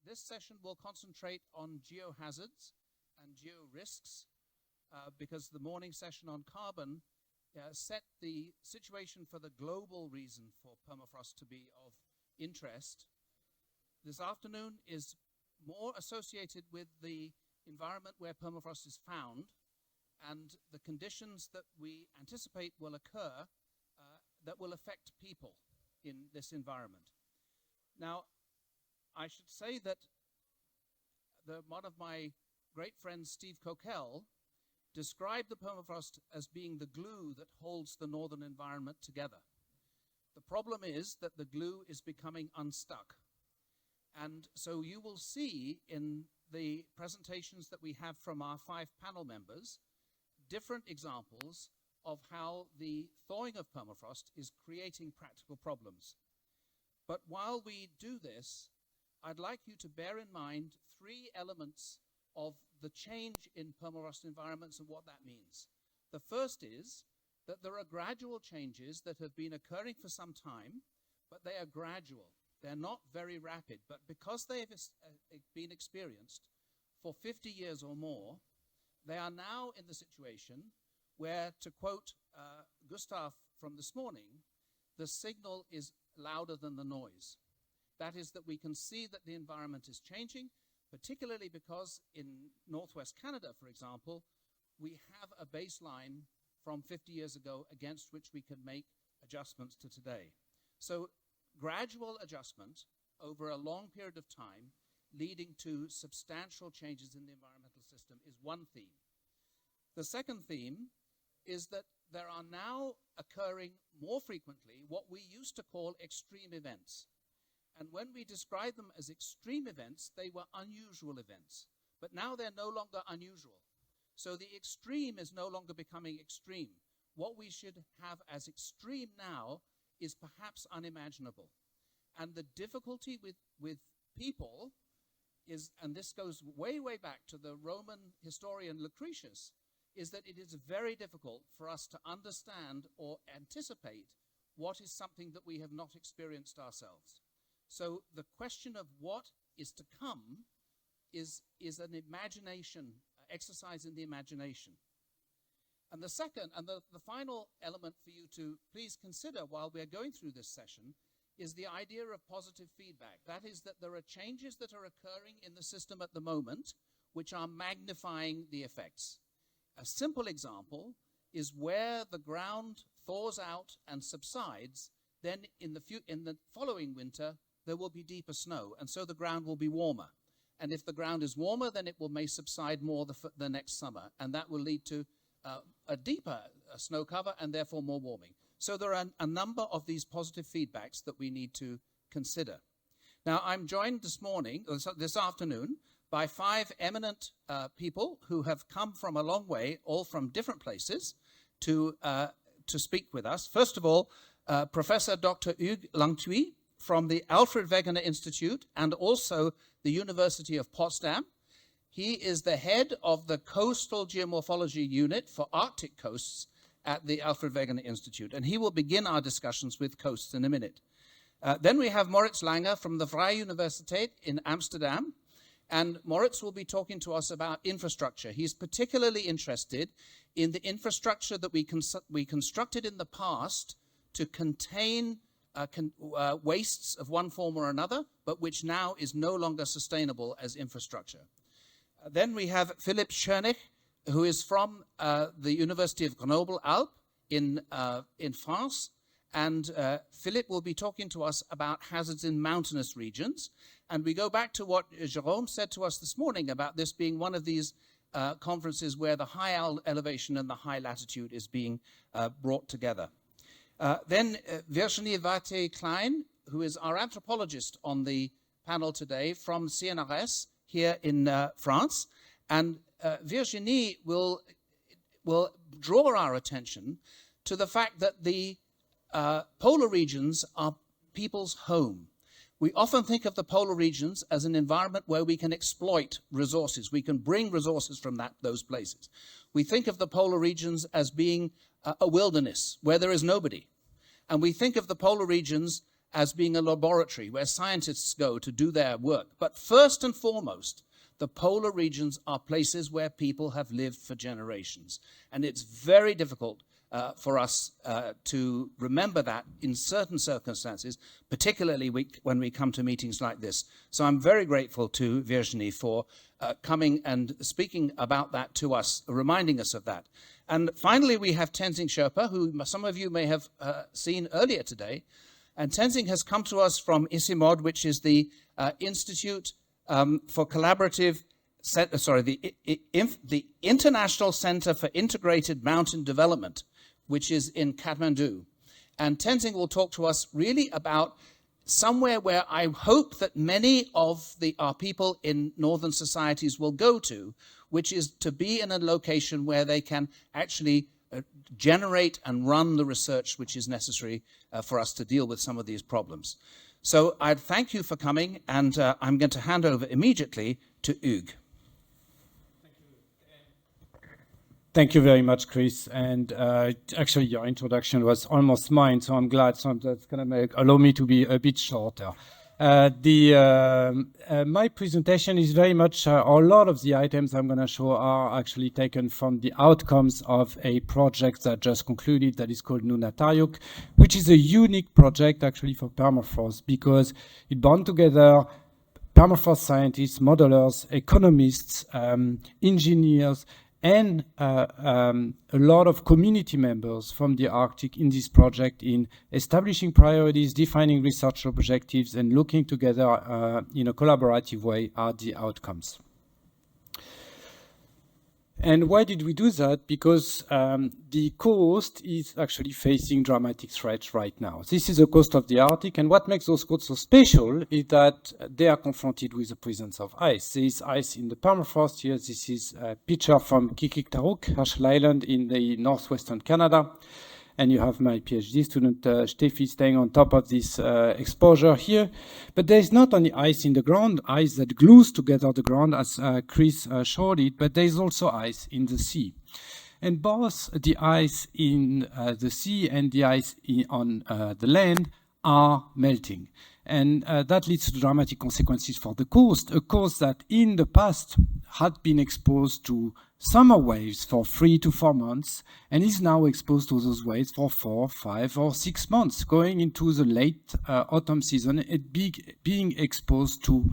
This session will concentrate on geohazards and georisks because the morning session on carbon set the situation for the global reason for permafrost to be of interest. This afternoon is more associated with the environment where permafrost is found and the conditions that we anticipate will occur that will affect people in this environment. Now, I should say that one of my great friends, Steve Coquelle, described the permafrost as being the glue that holds the northern environment together. The problem is that the glue is becoming unstuck. And so you will see in the presentations that we have from our 5 panel members, different examples of how the thawing of permafrost is creating practical problems. But while we do this, I'd like you to bear in mind 3 elements of the change in permafrost environments and what that means. The first is that there are gradual changes that have been occurring for some time, but they are gradual. They're not very rapid, but because they have been experienced for 50 years or more, they are now in the situation where, to quote Gustav from this morning, the signal is louder than the noise. That is that we can see that the environment is changing, particularly because in northwest Canada, for example, we have a baseline from 50 years ago against which we can make adjustments to today. So gradual adjustment over a long period of time leading to substantial changes in the environmental system is one theme. The second theme is that there are now occurring more frequently what we used to call extreme events. And when we describe them as extreme events, they were unusual events. But now they're no longer unusual. So the extreme is no longer becoming extreme. What we should have as extreme now is perhaps unimaginable. And the difficulty with people is, and this goes way, way back to the Roman historian Lucretius, is that it is very difficult for us to understand or anticipate what is something that we have not experienced ourselves. So the question of what is to come is an imagination, exercise in the imagination. And the second, and the final element for you to please consider while we're going through this session is the idea of positive feedback. That is that there are changes that are occurring in the system at the moment which are magnifying the effects. A simple example is where the ground thaws out and subsides, then in the following winter, there will be deeper snow, and so the ground will be warmer. And if the ground is warmer, then it may subside more the next summer, and that will lead to a deeper snow cover and therefore more warming. So there are a number of these positive feedbacks that we need to consider. Now, I'm joined this afternoon, by 5 eminent people who have come from a long way, all from different places, to speak with us. First of all, Professor Dr. Hugues Langtuy from the Alfred Wegener Institute and also the University of Potsdam. He is the head of the Coastal Geomorphology Unit for Arctic coasts at the Alfred Wegener Institute, and he will begin our discussions with coasts in a minute. Then we have Moritz Langer from the Vrije Universiteit in Amsterdam, and Moritz will be talking to us about infrastructure. He's particularly interested in the infrastructure that we constructed in the past to contain wastes of one form or another, but which now is no longer sustainable as infrastructure. Then we have Philipp Schörnig, who is from the University of Grenoble-Alpes in France. And Philipp will be talking to us about hazards in mountainous regions. And we go back to what Jérôme said to us this morning about this being one of these conferences where the high elevation and the high latitude is being brought together. Then Virginie Vatte-Klein, who is our anthropologist on the panel today from CNRS here in France. And Virginie will draw our attention to the fact that the polar regions are people's home. We often think of the polar regions as an environment where we can exploit resources. We can bring resources from those places. We think of the polar regions as being a wilderness where there is nobody. And we think of the polar regions as being a laboratory where scientists go to do their work. But first and foremost, the polar regions are places where people have lived for generations. And it's very difficult for us to remember that in certain circumstances, particularly when we come to meetings like this. So I'm very grateful to Virginie for coming and speaking about that to us, reminding us of that. And finally, we have Tenzing Sherpa, who some of you may have seen earlier today. And Tenzing has come to us from ICIMOD, which is the Institute for Collaborative, the International Center for Integrated Mountain Development, which is in Kathmandu. And Tenzing will talk to us really about somewhere where I hope that many of our people in northern societies will go to, which is to be in a location where they can actually generate and run the research which is necessary for us to deal with some of these problems. So I thank you for coming, and I'm going to hand over immediately to Hugues. Thank you very much, Chris. And actually, your introduction was almost mine, so I'm glad. So that's going to allow me to be a bit shorter. My presentation is very much, a lot of the items I'm going to show are actually taken from the outcomes of a project that just concluded that is called Nunatarjuk, which is a unique project actually for permafrost because it bound together permafrost scientists, modelers, economists, engineers, and a lot of community members from the Arctic in this project in establishing priorities, defining research objectives, and looking together in a collaborative way at the outcomes. And why did we do that? Because the coast is actually facing dramatic threats right now. This is the coast of the Arctic, and what makes those coasts so special is that they are confronted with the presence of ice. There is ice in the permafrost here. This is a picture from Kikiktaruk, Herschel Island in the northwestern Canada. And you have my PhD student, Steffi, staying on top of this exposure here. But there is not only ice in the ground, ice that glues together the ground, as Chris showed it, but there is also ice in the sea. And both the ice in the sea and the ice on the land are melting. And that leads to dramatic consequences for the coast, a coast that in the past had been exposed to summer waves for 3 to 4 months and is now exposed to those waves for 4, 5, or 6 months, going into the late autumn season and being exposed to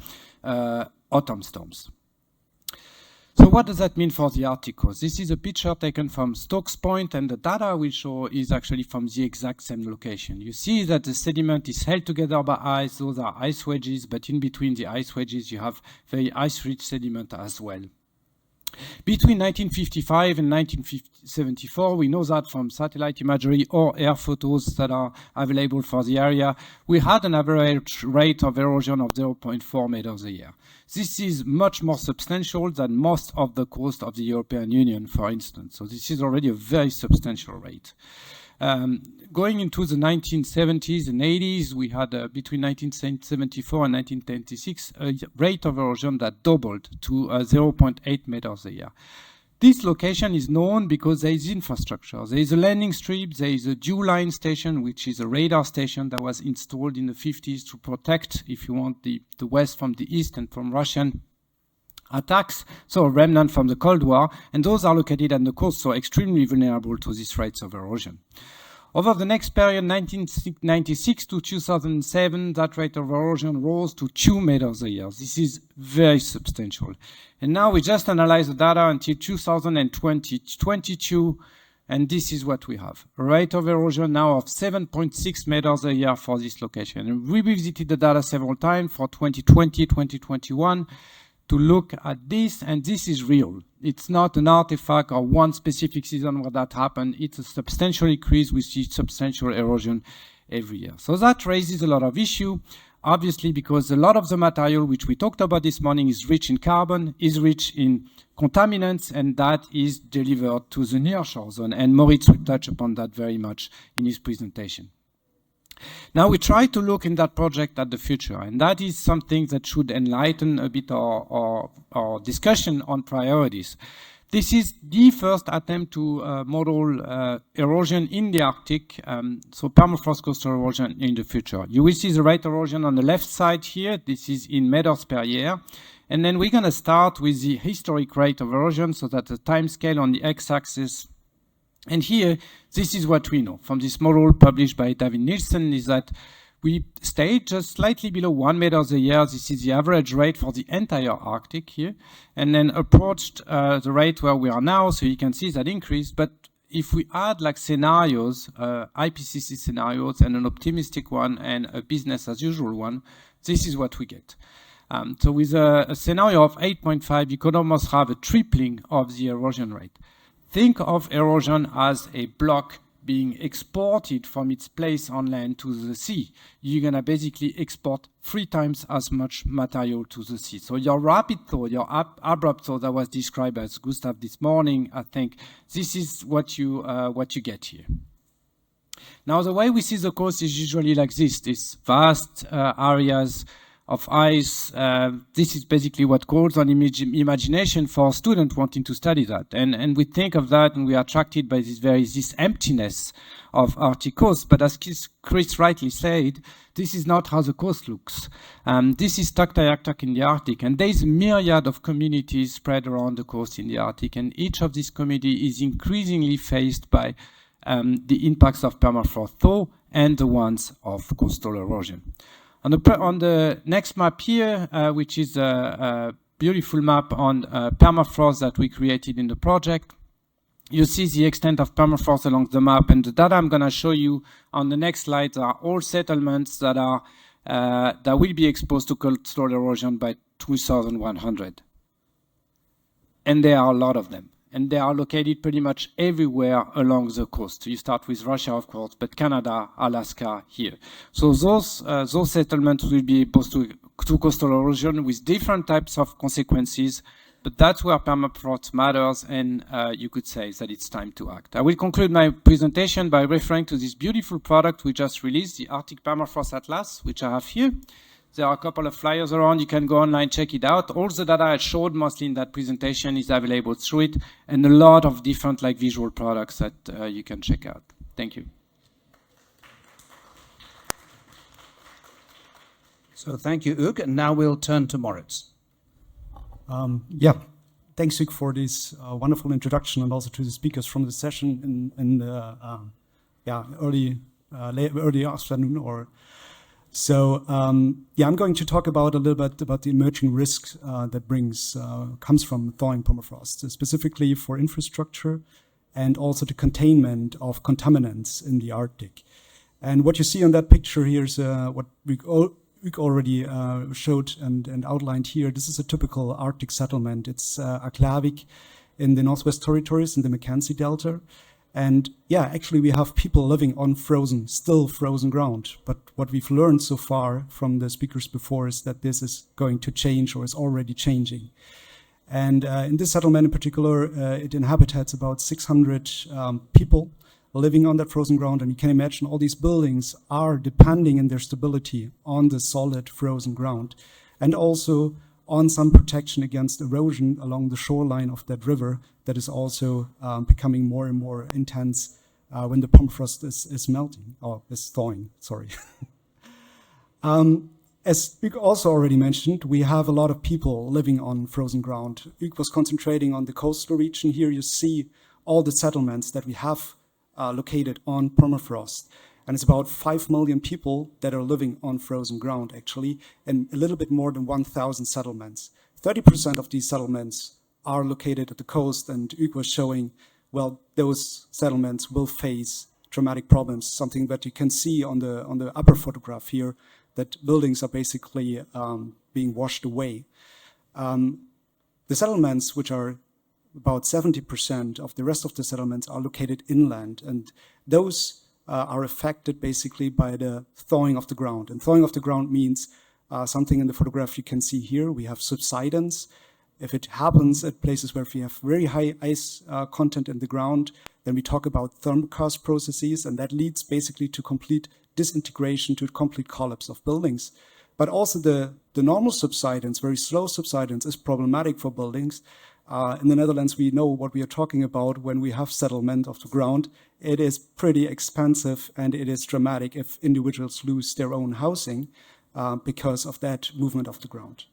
autumn storms. So what does that mean for the Arctic coast? This is a picture taken from Stokes Point, and the data I will show is actually from the exact same location. You see that the sediment is held together by ice. Those are ice wedges, but in between the ice wedges, you have very ice-rich sediment as well. Between 1955 and 1974, we know that from satellite imagery or air photos that are available for the area, we had an average rate of erosion of 0.4 meters a year. This is much more substantial than most of the coast of the European Union, for instance. So this is already a very substantial rate. Going into the 1970s and 80s, we had between 1974 and 1926 a rate of erosion that doubled to 0.8 meters a year. This location is known because there is infrastructure. There is a landing strip, there is a dew line station, which is a radar station that was installed in the 50s to protect, if you want, the west from the east and from Russian attacks, so a remnant from the Cold War, and those are located on the coast, so extremely vulnerable to these rates of erosion. Over the next period, 1996 to 2007, that rate of erosion rose to 2 meters a year. This is very substantial. And now we just analyze the data until 2022, and this is what we have. A rate of erosion now of 7.6 meters a year for this location. And we revisited the data several times for 2020, 2021, to look at this, and this is real. It's not an artifact or one specific season where that happened. It's a substantial increase. We see substantial erosion every year. So that raises a lot of issue, obviously, because a lot of the material which we talked about this morning is rich in carbon, is rich in contaminants, and that is delivered to the nearshore zone. And Moritz will touch upon that very much in his presentation. Now we try to look in that project at the future, and that is something that should enlighten a bit our discussion on priorities. This is the first attempt to model erosion in the Arctic, so permafrost coastal erosion in the future. You will see the rate erosion on the left side here. This is in meters per year. And then we're going to start with the historic rate of erosion, so that the time scale on the x-axis. And here, this is what we know from this model published by David Nielsen, is that we stayed just slightly below 1 meter a year. This is the average rate for the entire Arctic here, and then approached the rate where we are now. So you can see that increase. But if we add like scenarios, IPCC scenarios, and an optimistic one and a business as usual one, this is what we get. So with a scenario of 8.5, you could almost have a tripling of the erosion rate. Think of erosion as a block being exported from its place on land to the sea. You're going to basically export 3 times as much material to the sea. So your rapid thaw, your abrupt thaw that was described as Gustav this morning, I think this is what you get here. Now, the way we see the coast is usually like this, these vast areas of ice. This is basically what calls on imagination for students wanting to study that. And we think of that and we are attracted by this emptiness of Arctic coast. But as Chris rightly said, this is not how the coast looks. This is Tuktoyaktuk in the Arctic, and there is a myriad of communities spread around the coast in the Arctic, and each of these communities is increasingly faced by the impacts of permafrost thaw and the ones of coastal erosion. On the next map here, which is a beautiful map on permafrost that we created in the project, you see the extent of permafrost along the map. And the data I'm going to show you on the next slides are all settlements that will be exposed to coastal erosion by 2100. And there are a lot of them. And they are located pretty much everywhere along the coast. You start with Russia, of course, but Canada, Alaska here. So those settlements will be exposed to coastal erosion with different types of consequences, but that's where permafrost matters, and you could say that it's time to act. I will conclude my presentation by referring to this beautiful product we just released, the Arctic Permafrost Atlas, which I have here. There are a couple of flyers around. You can go online, check it out. All the data I showed mostly in that presentation is available through it, and a lot of different like visual products that you can check out. Thank you. So thank you, Hugues. And now we'll turn to Moritz. Thanks, Hugues, for this wonderful introduction, and also to the speakers from the session in the early afternoon or. So I'm going to talk a little bit about the emerging risks that comes from thawing permafrost, specifically for infrastructure and also the containment of contaminants in the Arctic. And what you see on that picture here is what we already showed and outlined here. This is a typical Arctic settlement. It's Aklavik in the Northwest Territories in the Mackenzie Delta. And actually we have people living on still frozen ground. But what we've learned so far from the speakers before is that this is going to change or is already changing. And in this settlement in particular, it inhabits about 600 people living on that frozen ground. And you can imagine all these buildings are depending in their stability on the solid frozen ground, and also on some protection against erosion along the shoreline of that river that is also becoming more and more intense when the permafrost is melting, or is thawing, sorry. As Hugues also already mentioned, we have a lot of people living on frozen ground. Hugues was concentrating on the coastal region. Here you see all the settlements that we have located on permafrost. And it's about 5 million people that are living on frozen ground, actually, and a little bit more than 1,000 settlements. 30% of these settlements are located at the coast, and Hugues was showing, well, those settlements will face dramatic problems, something that you can see on the upper photograph here, that buildings are basically being washed away. The settlements, which are about 70% of the rest of the settlements, are located inland, and those are affected basically by the thawing of the ground. And thawing of the ground means something in the photograph you can see here. We have subsidence. If it happens at places where we have very high ice content in the ground, then we talk about thermokarst processes, and that leads basically to complete disintegration, to complete collapse of buildings. But also the normal subsidence, very slow subsidence, is problematic for buildings. In the Netherlands, we know what we are talking about when we have settlement of the ground. It is pretty expensive and it is dramatic if individuals lose their own housing because of that movement of the ground.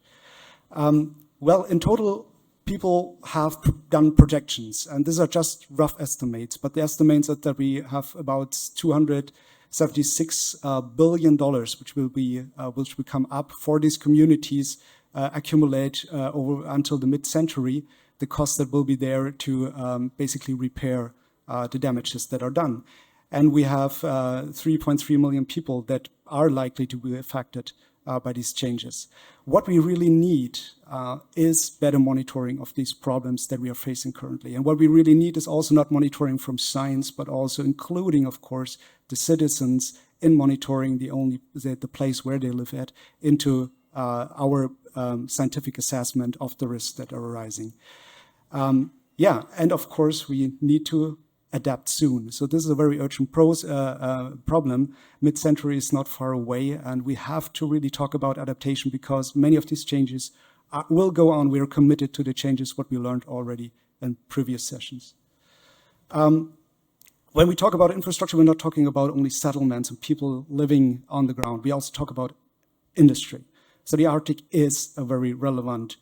Well, in total, people have done projections, and these are just rough estimates, but the estimates are that we have about $276 billion, which will come up for these communities, accumulate over until the mid-century, the cost that will be there to basically repair the damages that are done. And we have 3.3 million people that are likely to be affected by these changes. What we really need is better monitoring of these problems that we are facing currently. And what we really need is also not monitoring from science, but also including, of course, the citizens in monitoring the place where they live at into our scientific assessment of the risks that are arising. And of course, we need to adapt soon. So this is a very urgent problem. Mid-century is not far away, and we have to really talk about adaptation because many of these changes will go on. We are committed to the changes, what we learned already in previous sessions. When we talk about infrastructure, we're not talking about only settlements and people living on the ground. We also talk about industry. So the Arctic is a very relevant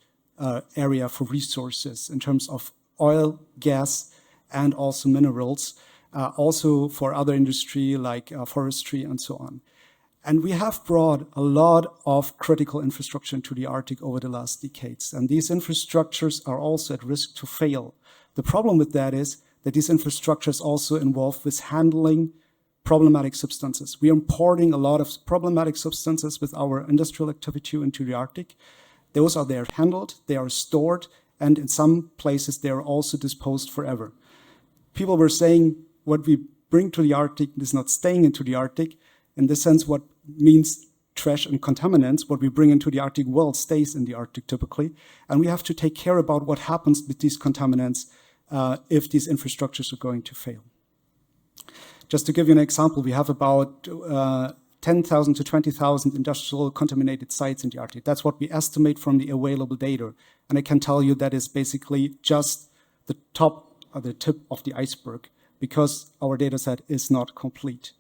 area for resources in terms of oil, gas, and also minerals, also for other industry like forestry and so on. And we have brought a lot of critical infrastructure into the Arctic over the last decades. And these infrastructures are also at risk to fail. The problem with that is that these infrastructures also involved with handling problematic substances. We are importing a lot of problematic substances with our industrial activity into the Arctic. Those are there handled, they are stored, and in some places they are also disposed forever. People were saying what we bring to the Arctic is not staying into the Arctic. In this sense, what means trash and contaminants, what we bring into the Arctic well stays in the Arctic typically. And we have to take care about what happens with these contaminants if these infrastructures are going to fail. Just to give you an example, we have about 10,000 to 20,000 industrial contaminated sites in the Arctic. That's what we estimate from the available data. And I can tell you that is basically just the tip of the iceberg because our data set is not complete.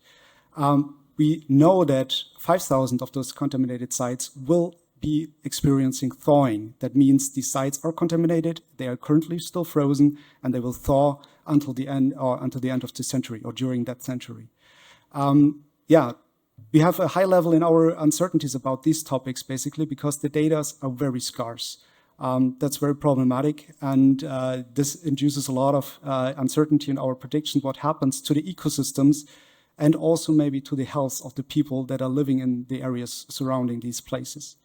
We know that 5,000 of those contaminated sites will be experiencing thawing. That means these sites are contaminated, they are currently still frozen, and they will thaw until the end of the century or during that century. We have a high level in our uncertainties about these topics basically because the data are very scarce. That's very problematic, and this induces a lot of uncertainty in our predictions what happens to the ecosystems and also maybe to the health of the people that are living in the areas surrounding these places.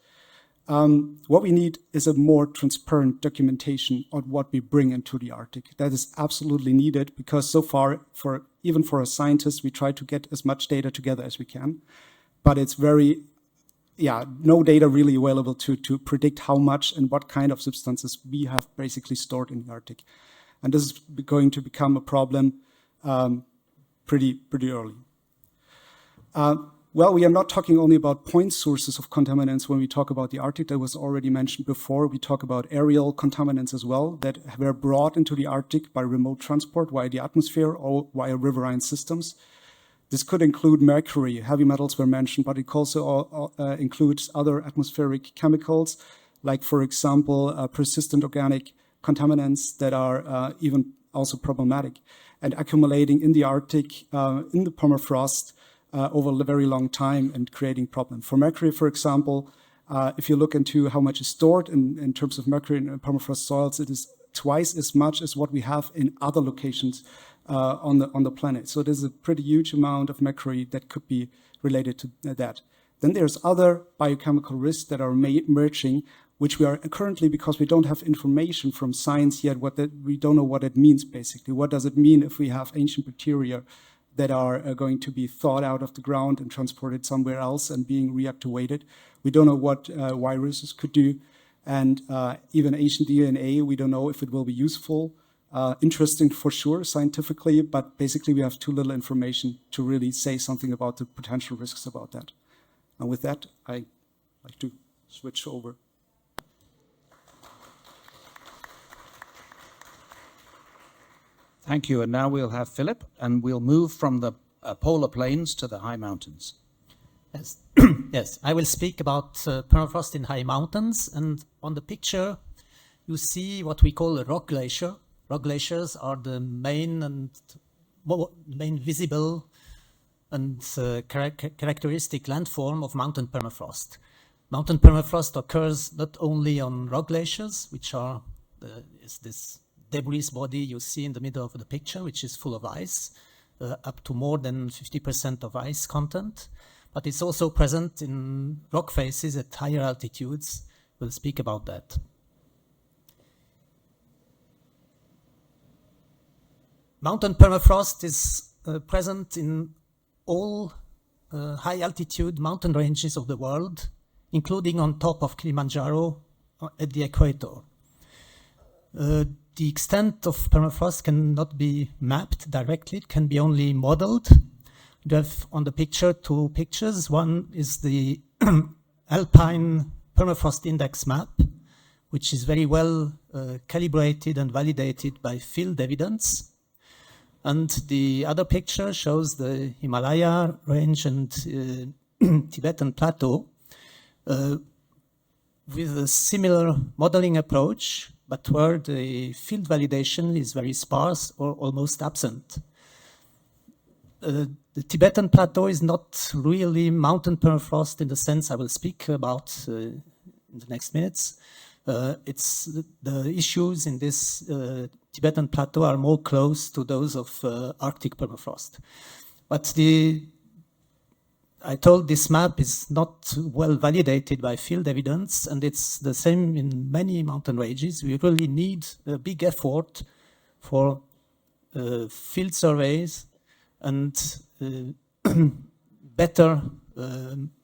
What we need is a more transparent documentation on what we bring into the Arctic. That is absolutely needed because so far, even for a scientist, we try to get as much data together as we can, but it's no data really available to predict how much and what kind of substances we have basically stored in the Arctic. And this is going to become a problem pretty early. Well, we are not talking only about point sources of contaminants when we talk about the Arctic. That was already mentioned before. We talk about aerial contaminants as well that were brought into the Arctic by remote transport via the atmosphere or via riverine systems. This could include mercury, heavy metals were mentioned, but it also includes other atmospheric chemicals, like, for example, persistent organic contaminants that are even also problematic and accumulating in the Arctic, in the permafrost, over a very long time and creating problems. For mercury, for example, if you look into how much is stored in terms of mercury in permafrost soils, it is twice as much as what we have in other locations on the planet. So there's a pretty huge amount of mercury that could be related to that. Then there's other biochemical risks that are emerging, which we are currently, because we don't have information from science yet, we don't know what it means basically. What does it mean if we have ancient bacteria that are going to be thawed out of the ground and transported somewhere else and being reactivated? We don't know what viruses could do. And even ancient DNA, we don't know if it will be useful. Interesting for sure, scientifically, but basically we have too little information to really say something about the potential risks about that. And with that, I'd like to switch over. Thank you. And now we'll have Philip, and we'll move from the polar plains to the high mountains. Yes, yes. I will speak about permafrost in high mountains, and on the picture you see what we call a rock glacier. Rock glaciers are the main visible and characteristic landform of mountain permafrost. Mountain permafrost occurs not only on rock glaciers, which are is this debris body you see in the middle of the picture, which is full of ice, up to more than 50% of ice content, but it's also present in rock faces at higher altitudes. We'll speak about that. Mountain permafrost is present in all high altitude mountain ranges of the world, including on top of Kilimanjaro at the equator. The extent of permafrost cannot be mapped directly, it can be only modeled. You have on the picture two pictures. One is the Alpine Permafrost Index map, which is very well calibrated and validated by field evidence. And the other picture shows the Himalaya range and Tibetan plateau with a similar modeling approach, but where the field validation is very sparse or almost absent. The Tibetan plateau is not really mountain permafrost in the sense I will speak about in the next minutes. It's the issues in this Tibetan plateau are more close to those of Arctic permafrost. But I told this map is not well validated by field evidence, and it's the same in many mountain ranges. We really need a big effort for field surveys and better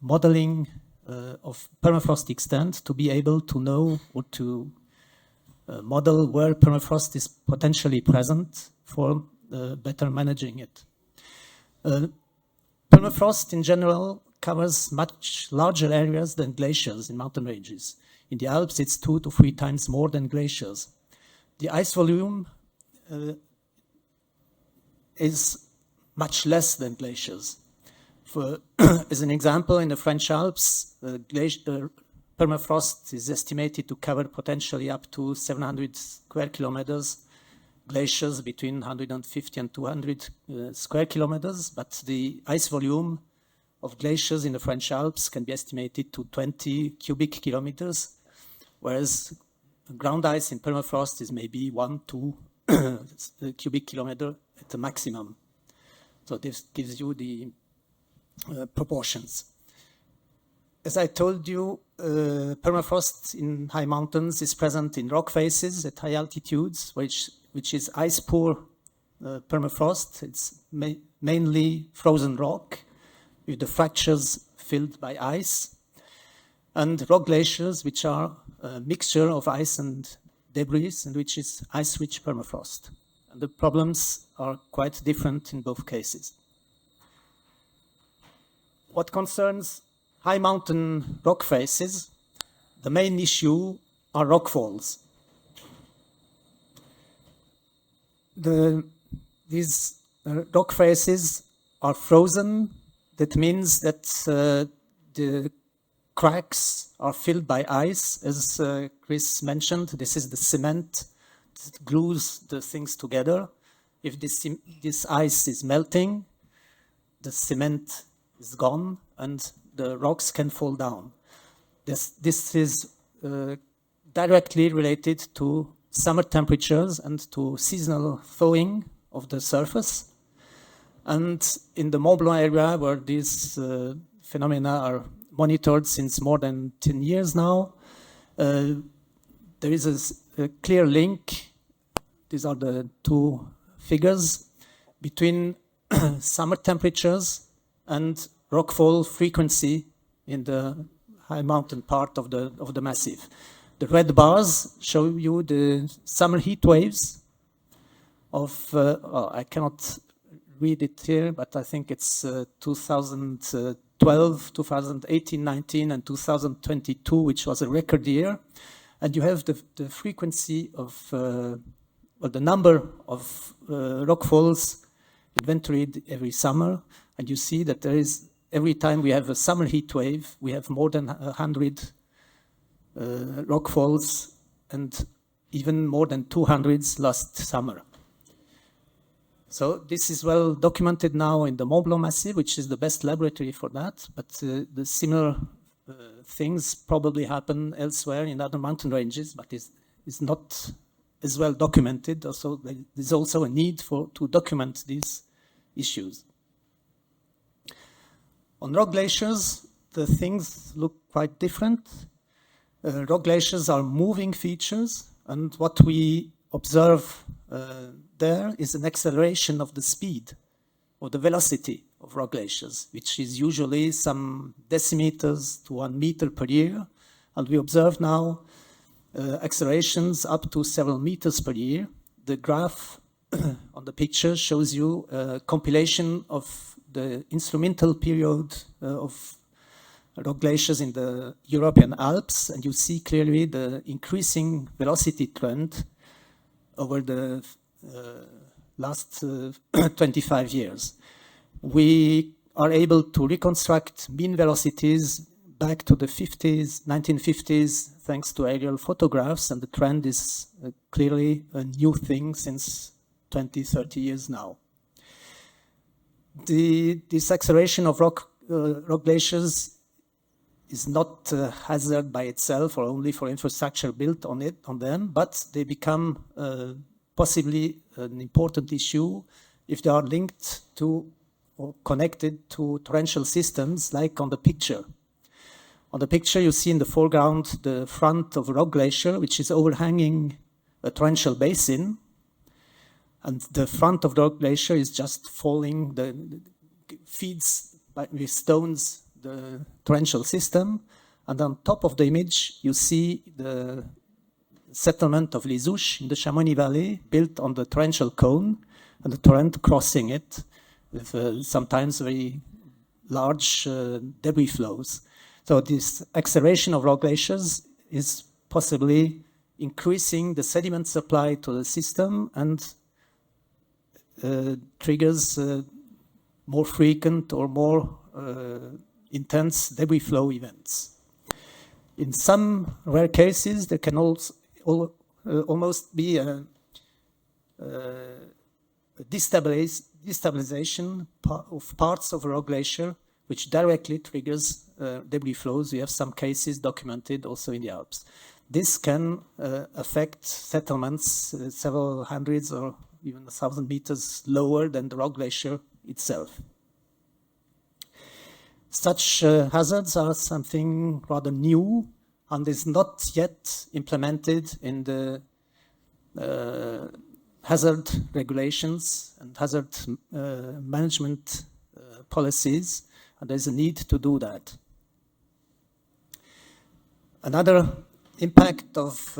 modeling of permafrost extent to be able to know or to model where permafrost is potentially present for better managing it. Permafrost in general covers much larger areas than glaciers in mountain ranges. In the Alps, it's 2 to 3 times more than glaciers. The ice volume is much less than glaciers. As an example, in the French Alps, permafrost is estimated to cover potentially up to 700 square kilometers, glaciers between 150 and 200 square kilometers, but the ice volume of glaciers in the French Alps can be estimated to 20 cubic kilometers, whereas ground ice in permafrost is maybe 1-2 cubic kilometer at the maximum. So this gives you the proportions. As I told you, permafrost in high mountains is present in rock faces at high altitudes, which is ice-poor permafrost. It's mainly frozen rock with the fractures filled by ice, and rock glaciers, which are a mixture of ice and debris, and which is ice-rich permafrost. And the problems are quite different in both cases. What concerns high mountain rock faces, the main issue are rockfalls. These rock faces are frozen. That means that the cracks are filled by ice. As Chris mentioned, this is the cement that glues the things together. If this ice is melting, the cement is gone and the rocks can fall down. This is directly related to summer temperatures and to seasonal thawing of the surface. And in the Mont Blanc area, where these phenomena are monitored since more than 10 years now, there is a clear link. These are the two figures between summer temperatures and rockfall frequency in the high mountain part of the massif. The red bars show you the summer heat waves of, I cannot read it here, but I think it's 2012, 2018, 19, and 2022, which was a record year. And you have the frequency of the number of rockfalls inventoried every summer, and you see that there is, every time we have a summer heat wave, we have more than 100 rockfalls, and even more than 200 last summer. So this is well documented now in the Mont Blanc Massif, which is the best laboratory for that, but the similar things probably happen elsewhere in other mountain ranges, but is not as well documented. Also, there's also a need to document these issues. On rock glaciers, the things look quite different. Rock glaciers are moving features, and what we observe there is an acceleration of the speed or the velocity of rock glaciers, which is usually some decimeters to 1 meter per year. And we observe now accelerations up to several meters per year. The graph on the picture shows you a compilation of the instrumental period of rock glaciers in the European Alps, and you see clearly the increasing velocity trend over the last 25 years. We are able to reconstruct mean velocities back to the 1950s, thanks to aerial photographs, and the trend is clearly a new thing since 20, 30 years now. This acceleration of rock glaciers is not a hazard by itself or only for infrastructure built on them, but they become possibly an important issue if they are linked to or connected to torrential systems, like on the picture. On the picture, you see in the foreground the front of a rock glacier, which is overhanging a torrential basin. And the front of the rock glacier is just falling, feeds with stones the torrential system. And on top of the image, you see the settlement of Les Ouches in the Chamonix Valley, built on the torrential cone, and the torrent crossing it with sometimes very large debris flows. So this acceleration of rock glaciers is possibly increasing the sediment supply to the system and triggers more frequent or more intense debris flow events. In some rare cases, there can also almost be a destabilization of parts of a rock glacier, which directly triggers debris flows. We have some cases documented also in the Alps. This can affect settlements several hundreds or even 1,000 meters lower than the rock glacier itself. Such hazards are something rather new and is not yet implemented in the hazard regulations and hazard management policies, and there's a need to do that. Another impact of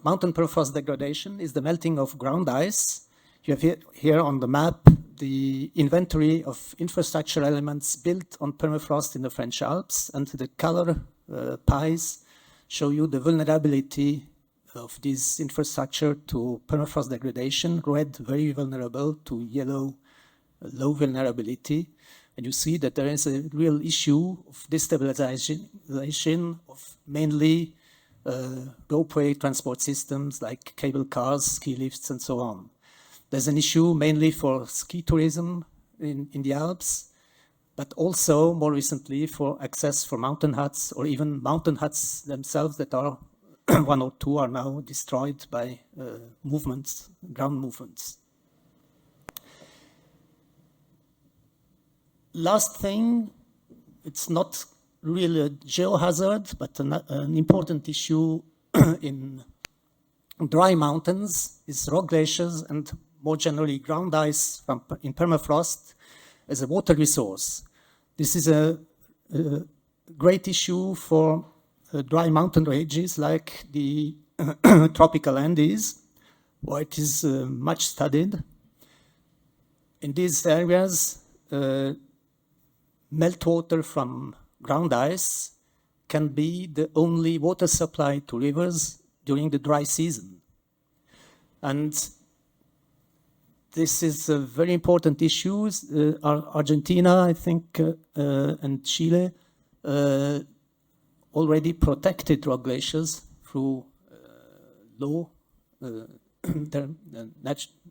mountain permafrost degradation is the melting of ground ice. You have here on the map the inventory of infrastructure elements built on permafrost in the French Alps, and the color pies show you the vulnerability of this infrastructure to permafrost degradation. Red, very vulnerable, to yellow, low vulnerability. And you see that there is a real issue of destabilization of mainly ropeway transport systems like cable cars, ski lifts, and so on. There's an issue mainly for ski tourism in the Alps, but also more recently for access for mountain huts, or even mountain huts themselves that are one or two are now destroyed by movements, ground movements. Last thing, it's not really a geohazard, but an important issue in dry mountains is rock glaciers and more generally ground ice in permafrost as a water resource. This is a great issue for dry mountain ranges like the tropical Andes, where it is much studied. In these areas, meltwater from ground ice can be the only water supply to rivers during the dry season. And this is a very important issue. Argentina, I think, and Chile already protected rock glaciers through law, their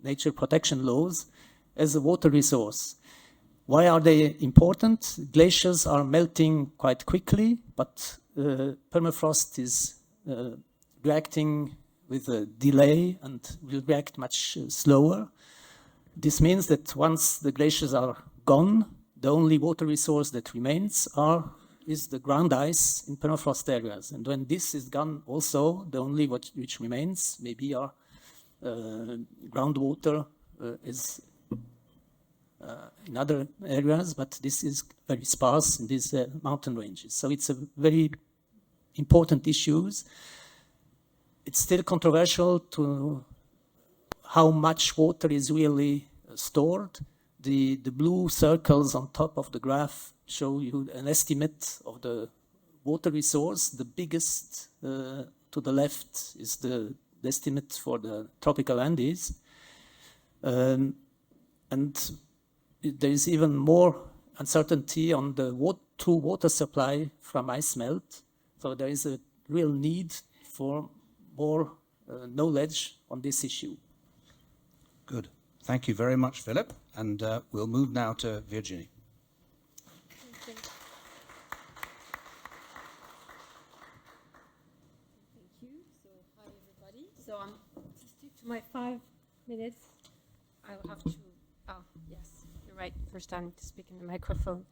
nature protection laws, as a water resource. Why are they important? Glaciers are melting quite quickly, but permafrost is reacting with a delay and will react much slower. This means that once the glaciers are gone, the only water resource that remains is the ground ice in permafrost areas. And when this is gone also, the only which remains maybe are groundwater is in other areas, but this is very sparse in these mountain ranges. So it's a very important issue. It's still controversial to how much water is really stored. The blue circles on top of the graph show you an estimate of the water resource. The biggest to the left is the estimate for the tropical Andes. And there is even more uncertainty on the true water supply from ice melt. So there is a real need for more knowledge on this issue. Good. Thank you very much, Philip. And we'll move now to Virginie. Thank you. So, hi everybody. So, to stick to my 5 minutes, I'll have to. Oh, yes, you're right. First time to speak in the microphone.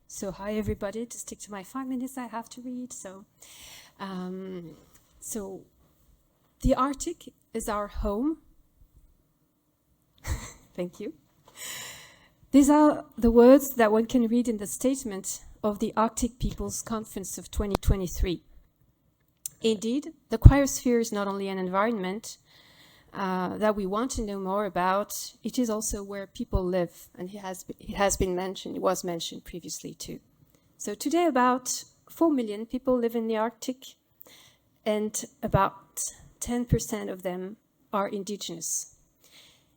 So, hi everybody. To stick to my 5 minutes, I have to read. So, the Arctic is our home. Thank you. These are the words that one can read in the statement of the Arctic Peoples Conference of 2023. Indeed, the cryosphere is not only an environment that we want to know more about, it is also where people live, and it was mentioned previously too. So today about 4 million people live in the Arctic, and about 10% of them are indigenous.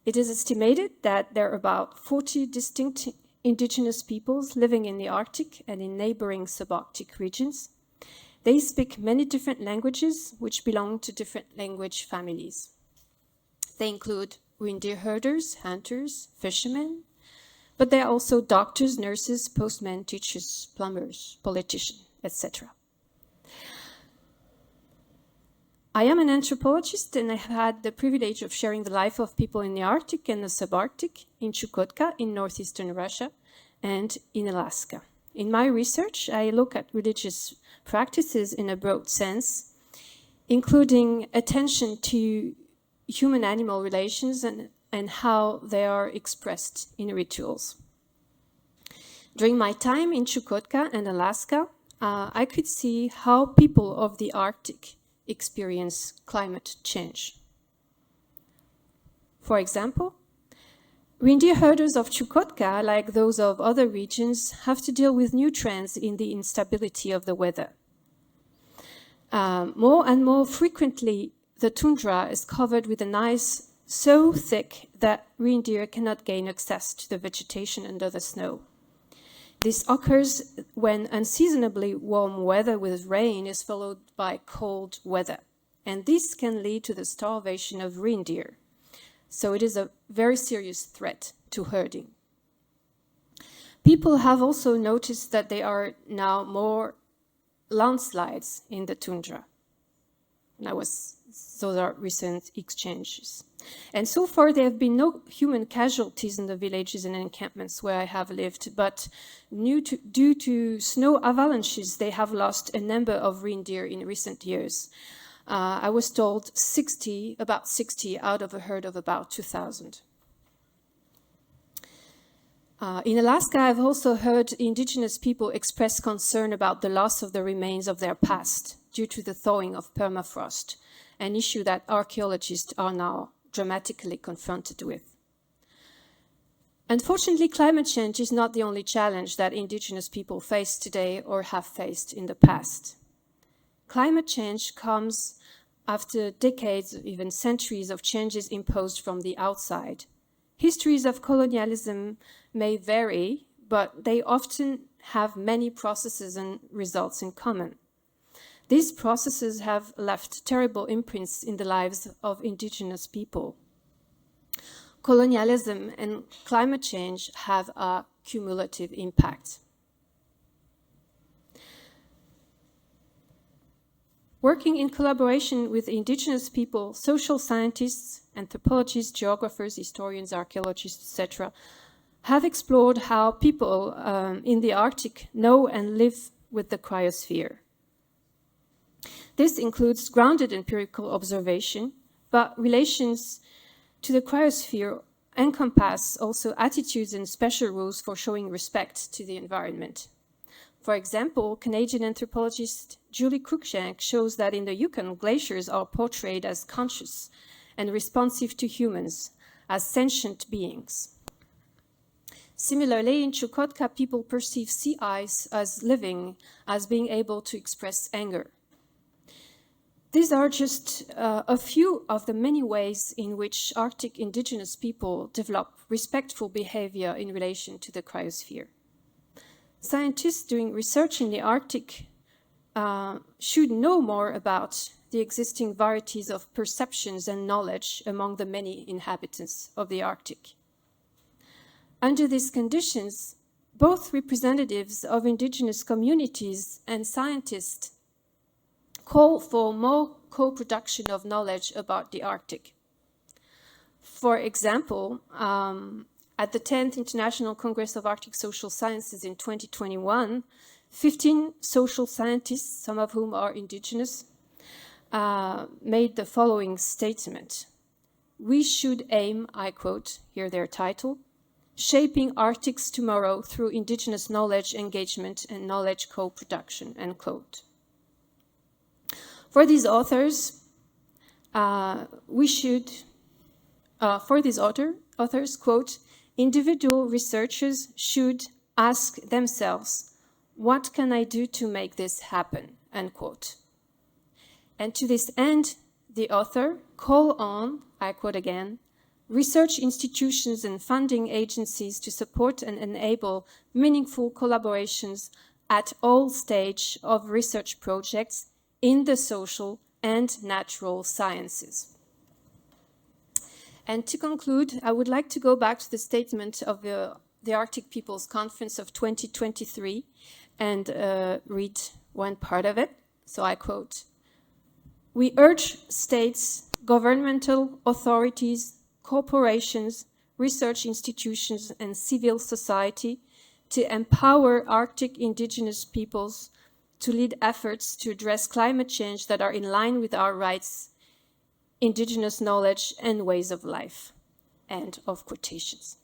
It is estimated that there are about 40 distinct indigenous peoples living in the Arctic and in neighboring subarctic regions. They speak many different languages, which belong to different language families. They include reindeer herders, hunters, fishermen, but they are also doctors, nurses, postmen, teachers, plumbers, politicians, etc. I am an anthropologist, and I have had the privilege of sharing the life of people in the Arctic and the subarctic, in Chukotka, in northeastern Russia, and in Alaska. In my research, I look at religious practices in a broad sense, including attention to human-animal relations and how they are expressed in rituals. During my time in Chukotka and Alaska, I could see how people of the Arctic experience climate change. For example, reindeer herders of Chukotka, like those of other regions, have to deal with new trends in the instability of the weather. More and more frequently, the tundra is covered with an ice so thick that reindeer cannot gain access to the vegetation under the snow. This occurs when unseasonably warm weather with rain is followed by cold weather, and this can lead to the starvation of reindeer. So it is a very serious threat to herding. People have also noticed that there are now more landslides in the tundra. Those are recent exchanges. And so far, there have been no human casualties in the villages and encampments where I have lived, but due to snow avalanches, they have lost a number of reindeer in recent years. I was told about 60 out of a herd of about 2,000. In Alaska, I've also heard indigenous people express concern about the loss of the remains of their past due to the thawing of permafrost, an issue that archaeologists are now dramatically confronted with. Unfortunately, climate change is not the only challenge that indigenous people face today or have faced in the past. Climate change comes after decades, even centuries of changes imposed from the outside. Histories of colonialism may vary, but they often have many processes and results in common. These processes have left terrible imprints in the lives of indigenous people. Colonialism and climate change have a cumulative impact. Working in collaboration with indigenous people, social scientists, anthropologists, geographers, historians, archaeologists, etc., have explored how people in the Arctic know and live with the cryosphere. This includes grounded empirical observation, but relations to the cryosphere encompass also attitudes and special rules for showing respect to the environment. For example, Canadian anthropologist Julie Cruikshank shows that in the Yukon, glaciers are portrayed as conscious and responsive to humans, as sentient beings. Similarly, in Chukotka, people perceive sea ice as living, as being able to express anger. These are just a few of the many ways in which Arctic indigenous people develop respectful behavior in relation to the cryosphere. Scientists doing research in the Arctic should know more about the existing varieties of perceptions and knowledge among the many inhabitants of the Arctic. Under these conditions, both representatives of indigenous communities and scientists call for more co-production of knowledge about the Arctic. For example, at the 10th International Congress of Arctic Social Sciences in 2021, 15 social scientists, some of whom are indigenous, made the following statement. We should aim, I quote, here their title, shaping Arctic's tomorrow through indigenous knowledge engagement and knowledge co-production, end quote. For these authors, quote, individual researchers should ask themselves, what can I do to make this happen, end quote. And to this end, the author call on, I quote again, research institutions and funding agencies to support and enable meaningful collaborations at all stages of research projects in the social and natural sciences. And to conclude, I would like to go back to the statement of the Arctic Peoples Conference of 2023 and read one part of it. So I quote, we urge states, governmental authorities, corporations, research institutions, and civil society to empower Arctic indigenous peoples to lead efforts to address climate change that are in line with our rights, indigenous knowledge, and ways of life. End of quotations.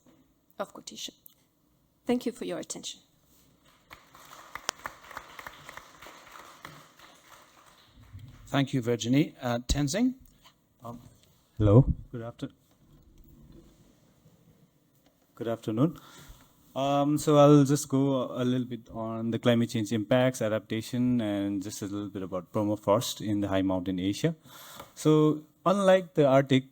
Thank you for your attention. Thank you, Virginie. Tenzing? Hello. Good afternoon. So I'll just go a little bit on the climate change impacts, adaptation, and just a little bit about permafrost in the high mountain Asia. So unlike the Arctic,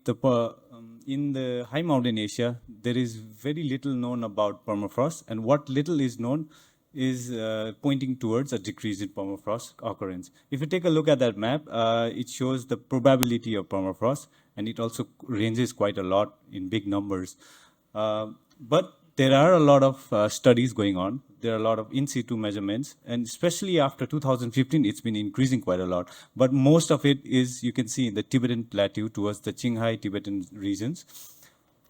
in the high mountain Asia, there is very little known about permafrost, and what little is known is pointing towards a decrease in permafrost occurrence. If you take a look at that map, it shows the probability of permafrost, and it also ranges quite a lot in big numbers. But there are a lot of studies going on. There are a lot of in situ measurements, and especially after 2015, it's been increasing quite a lot. But most of it is, you can see, in the Tibetan Plateau towards the Qinghai Tibetan regions.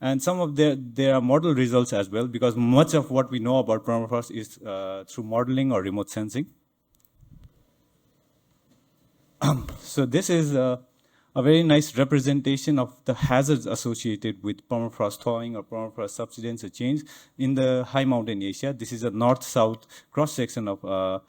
And some of there are model results as well, because much of what we know about permafrost is through modeling or remote sensing. So this is a very nice representation of the hazards associated with permafrost thawing or permafrost subsidence or change in the high mountain Asia. This is a north-south cross-section of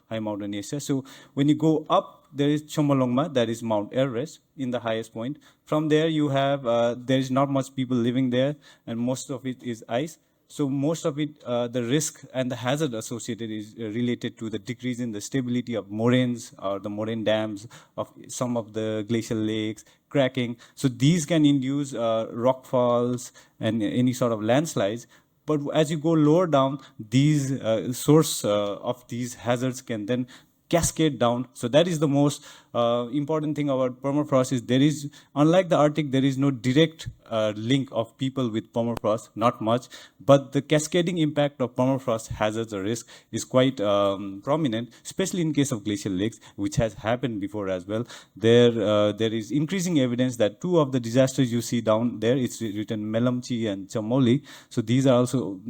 high mountain Asia. So when you go up, there is Chomolungma, that is Mount Everest in the highest point. From there you have, there is not much people living there, and most of it is ice. So most of it, the risk and the hazard associated is related to the decrease in the stability of moraines or the moraine dams of some of the glacial lakes, cracking. So these can induce rock falls and any sort of landslides. But as you go lower down, these source of these hazards can then cascade down. So that is the most important thing about permafrost is there is, unlike the Arctic, there is no direct link of people with permafrost, not much, but the cascading impact of permafrost hazards or risk is quite prominent, especially in case of glacial lakes, which has happened before as well. There is increasing evidence that two of the disasters you see down there, it's written Melamchi and Chamoli, so these are also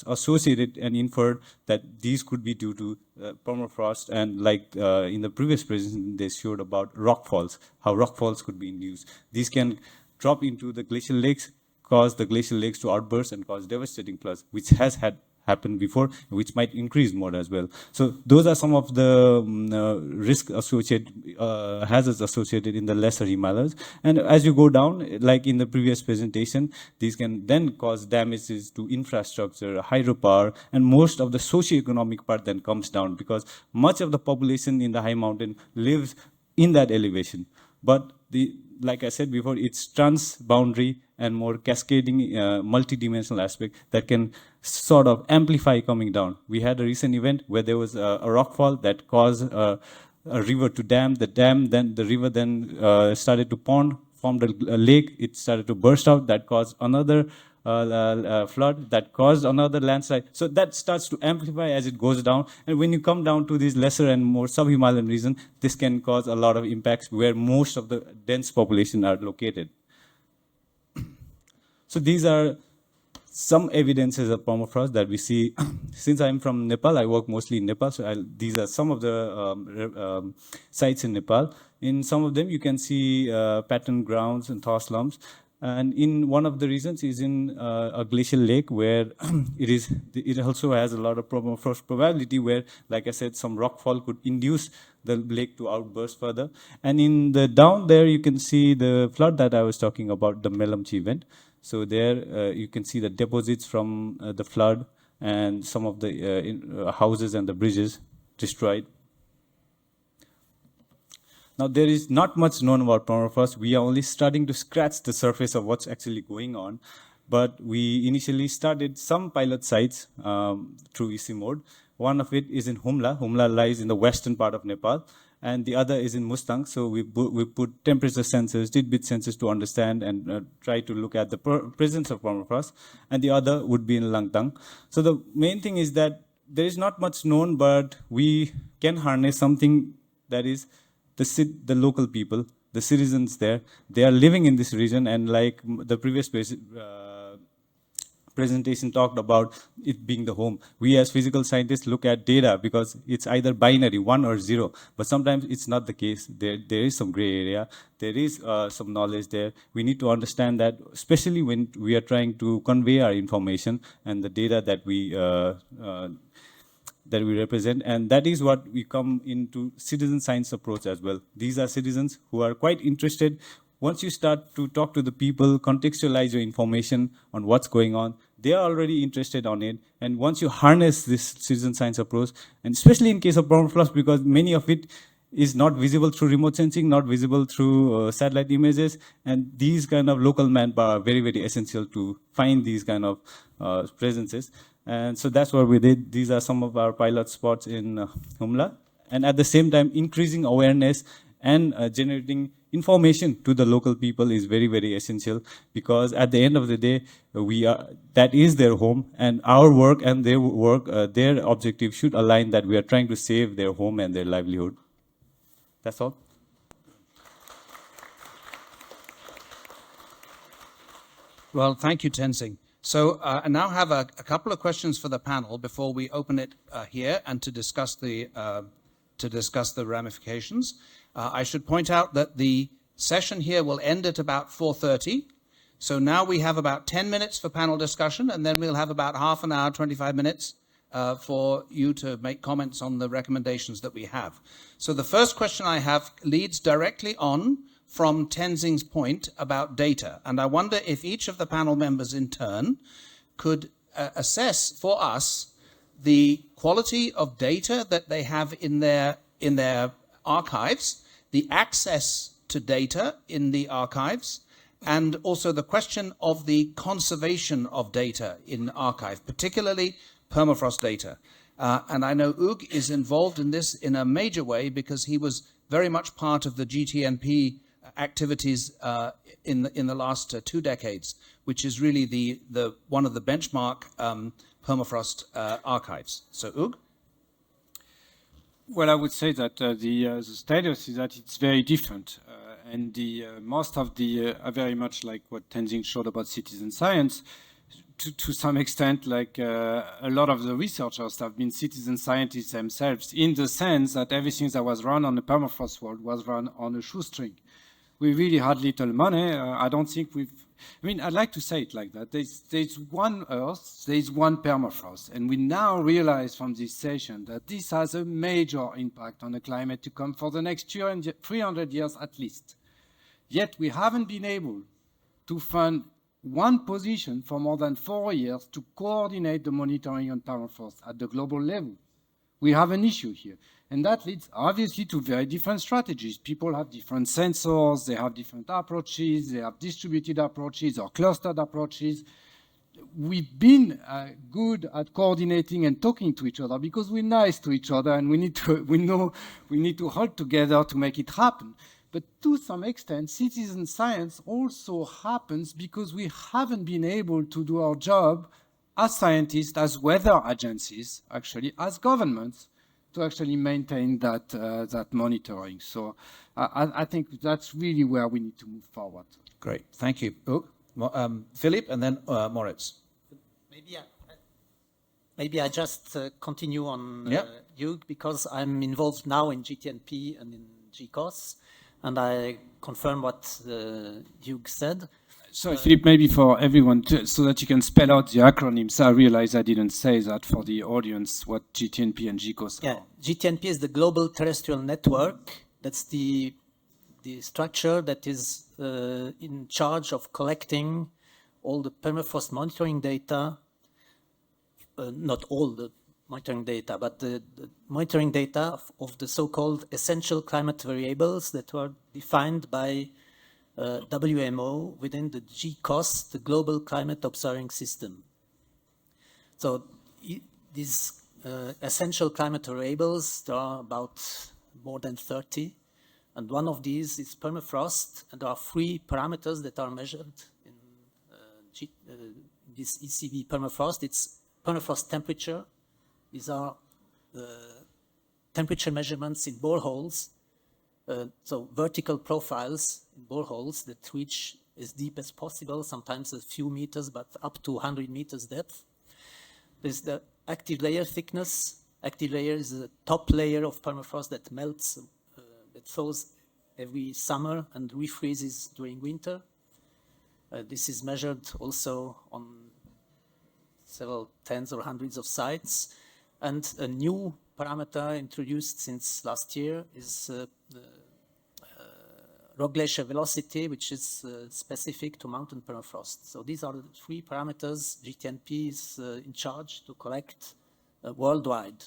associated and inferred that these could be due to permafrost, and like in the previous presentation they showed about rock falls, how rock falls could be induced. These can drop into the glacial lakes, cause the glacial lakes to outburst and cause devastating floods, which has happened before, which might increase more as well. So those are some of the risk associated, hazards associated in the lesser Himalayas. And as you go down, like in the previous presentation, these can then cause damages to infrastructure, hydropower, and most of the socio-economic part then comes down because much of the population in the high mountain lives in that elevation. But like I said before, it's transboundary and more cascading, multi-dimensional aspect that can sort of amplify coming down. We had a recent event where there was a rockfall that caused a river to dam. The river then started to pond, formed a lake. It started to burst out. That caused another flood, that caused another landslide. So that starts to amplify as it goes down. And when you come down to these lesser and more sub-Himalayan region, this can cause a lot of impacts where most of the dense population are located. So these are some evidences of permafrost that we see. Since I'm from Nepal, I work mostly in Nepal, so these are some of the sites in Nepal. In some of them, you can see patterned grounds and thaw slumps. And in one of the regions is in a glacial lake where it also has a lot of permafrost probability where, like I said, some rockfall could induce the lake to outburst further. And in the down there, you can see the flood that I was talking about, the Melamchi event. So there you can see the deposits from the flood and some of the houses and the bridges destroyed. Now, there is not much known about permafrost. We are only starting to scratch the surface of what's actually going on. But we initially started some pilot sites through EC mode. One of it is in Humla. Humla lies in the western part of Nepal. And the other is in Mustang. So we put temperature sensors, tidbit sensors to understand and try to look at the presence of permafrost. And the other would be in Langtang. So the main thing is that there is not much known, but we can harness something that is the local people, the citizens there. They are living in this region, and like the previous presentation talked about it being the home. We as physical scientists look at data because it's either binary, 1 or 0, but sometimes it's not the case. There is some gray area. There is some knowledge there. We need to understand that, especially when we are trying to convey our information and the data that we represent, and that is what we come into citizen science approach as well. These are citizens who are quite interested. Once you start to talk to the people, contextualize your information on what's going on, they are already interested on it. And once you harness this citizen science approach, and especially in case of permafrost, because many of it is not visible through remote sensing, not visible through satellite images, and these kind of local manpower are very, very essential to find these kind of presences. And so that's what we did. These are some of our pilot spots in Humla. And at the same time, increasing awareness and generating information to the local people is very, very essential, because at the end of the day, that is their home, and our work and their work, their objective should align, that we are trying to save their home and their livelihood. That's all. Well, thank you, Tenzing. So I now have a couple of questions for the panel before we open it here and to discuss the ramifications. I should point out that the session here will end at about 4:30. So now we have about 10 minutes for panel discussion, and then we'll have about half an hour, 25 minutes for you to make comments on the recommendations that we have. So the first question I have leads directly on from Tenzing's point about data. And I wonder if each of the panel members in turn could assess for us the quality of data that they have in their archives, the access to data in the archives, and also the question of the conservation of data in archive, particularly permafrost data. And I know Ug is involved in this in a major way because he was very much part of the GTNP activities in the last 2 decades, which is really the one of the benchmark permafrost archives. So Ug? Well, I would say that the status is that it's very different. And most of the are very much like what Tenzing showed about citizen science. To some extent, like a lot of the researchers have been citizen scientists themselves, in the sense that everything that was run on the permafrost world was run on a shoestring. We really had little money. I don't think I'd like to say it like that. There's one Earth, there's one permafrost. And we now realize from this session that this has a major impact on the climate to come for the next 300 years at least. Yet we haven't been able to fund one position for more than 4 years to coordinate the monitoring on permafrost at the global level. We have an issue here. And that leads obviously to very different strategies. People have different sensors, they have different approaches, they have distributed approaches or clustered approaches. We've been good at coordinating and talking to each other because we're nice to each other and we know we need to hold together to make it happen. But to some extent, citizen science also happens because we haven't been able to do our job as scientists, as weather agencies, actually, as governments, to actually maintain that monitoring. So I think that's really where we need to move forward. Great, thank you. Philippe and then Moritz. Maybe I just continue on Yeah. Hugh, because I'm involved now in GTNP and in GCOS, and I confirm what Hugh said. Sorry, Philippe, maybe for everyone, so that you can spell out the acronyms. I realize I didn't say that for the audience, what GTNP and GCOS Yeah, are. GTNP is the Global Terrestrial Network. That's the structure that is in charge of collecting all the permafrost monitoring data, not all the monitoring data, but the monitoring data of the so-called essential climate variables that were defined by WMO within the GCOS, the Global Climate Observing System. So these essential climate variables, there are about more than 30, and one of these is permafrost, and there are 3 parameters that are measured in this ECB permafrost. It's permafrost temperature. These are temperature measurements in boreholes, so vertical profiles in boreholes that reach as deep as possible, sometimes a few meters, but up to 100 meters depth. There's the active layer thickness. Active layer is the top layer of permafrost that melts, that thaws every summer and refreezes during winter. This is measured also on several tens or hundreds of sites. And a new parameter introduced since last year is the rock glacier velocity, which is specific to mountain permafrost. So these are the 3 parameters GTNP is in charge to collect worldwide.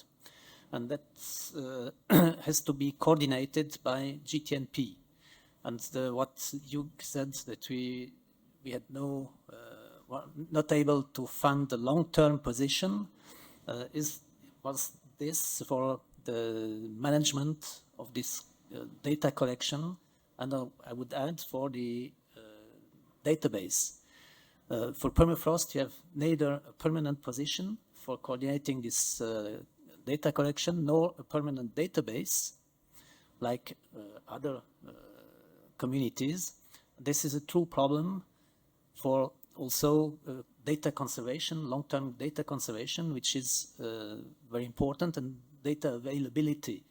And that has to be coordinated by GTNP. And what you said, that we had not able to fund the long-term position was this for the management of this data collection, and I would add for the database. For permafrost, you have neither a permanent position for coordinating this data collection, nor a permanent database like other communities. This is a true problem for also data conservation, long-term data conservation, which is very important, and data availability.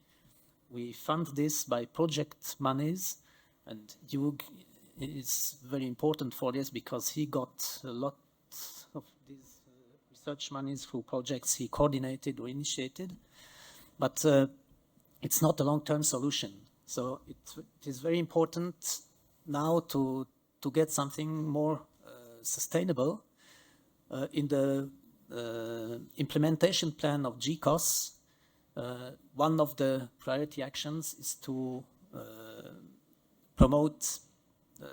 We fund this by project monies, and Hugh is very important for this because he got a lot of these research monies through projects he coordinated or initiated, but it's not a long-term solution. So it is very important now to get something more sustainable. In the implementation plan of GCOS, one of the priority actions is to promote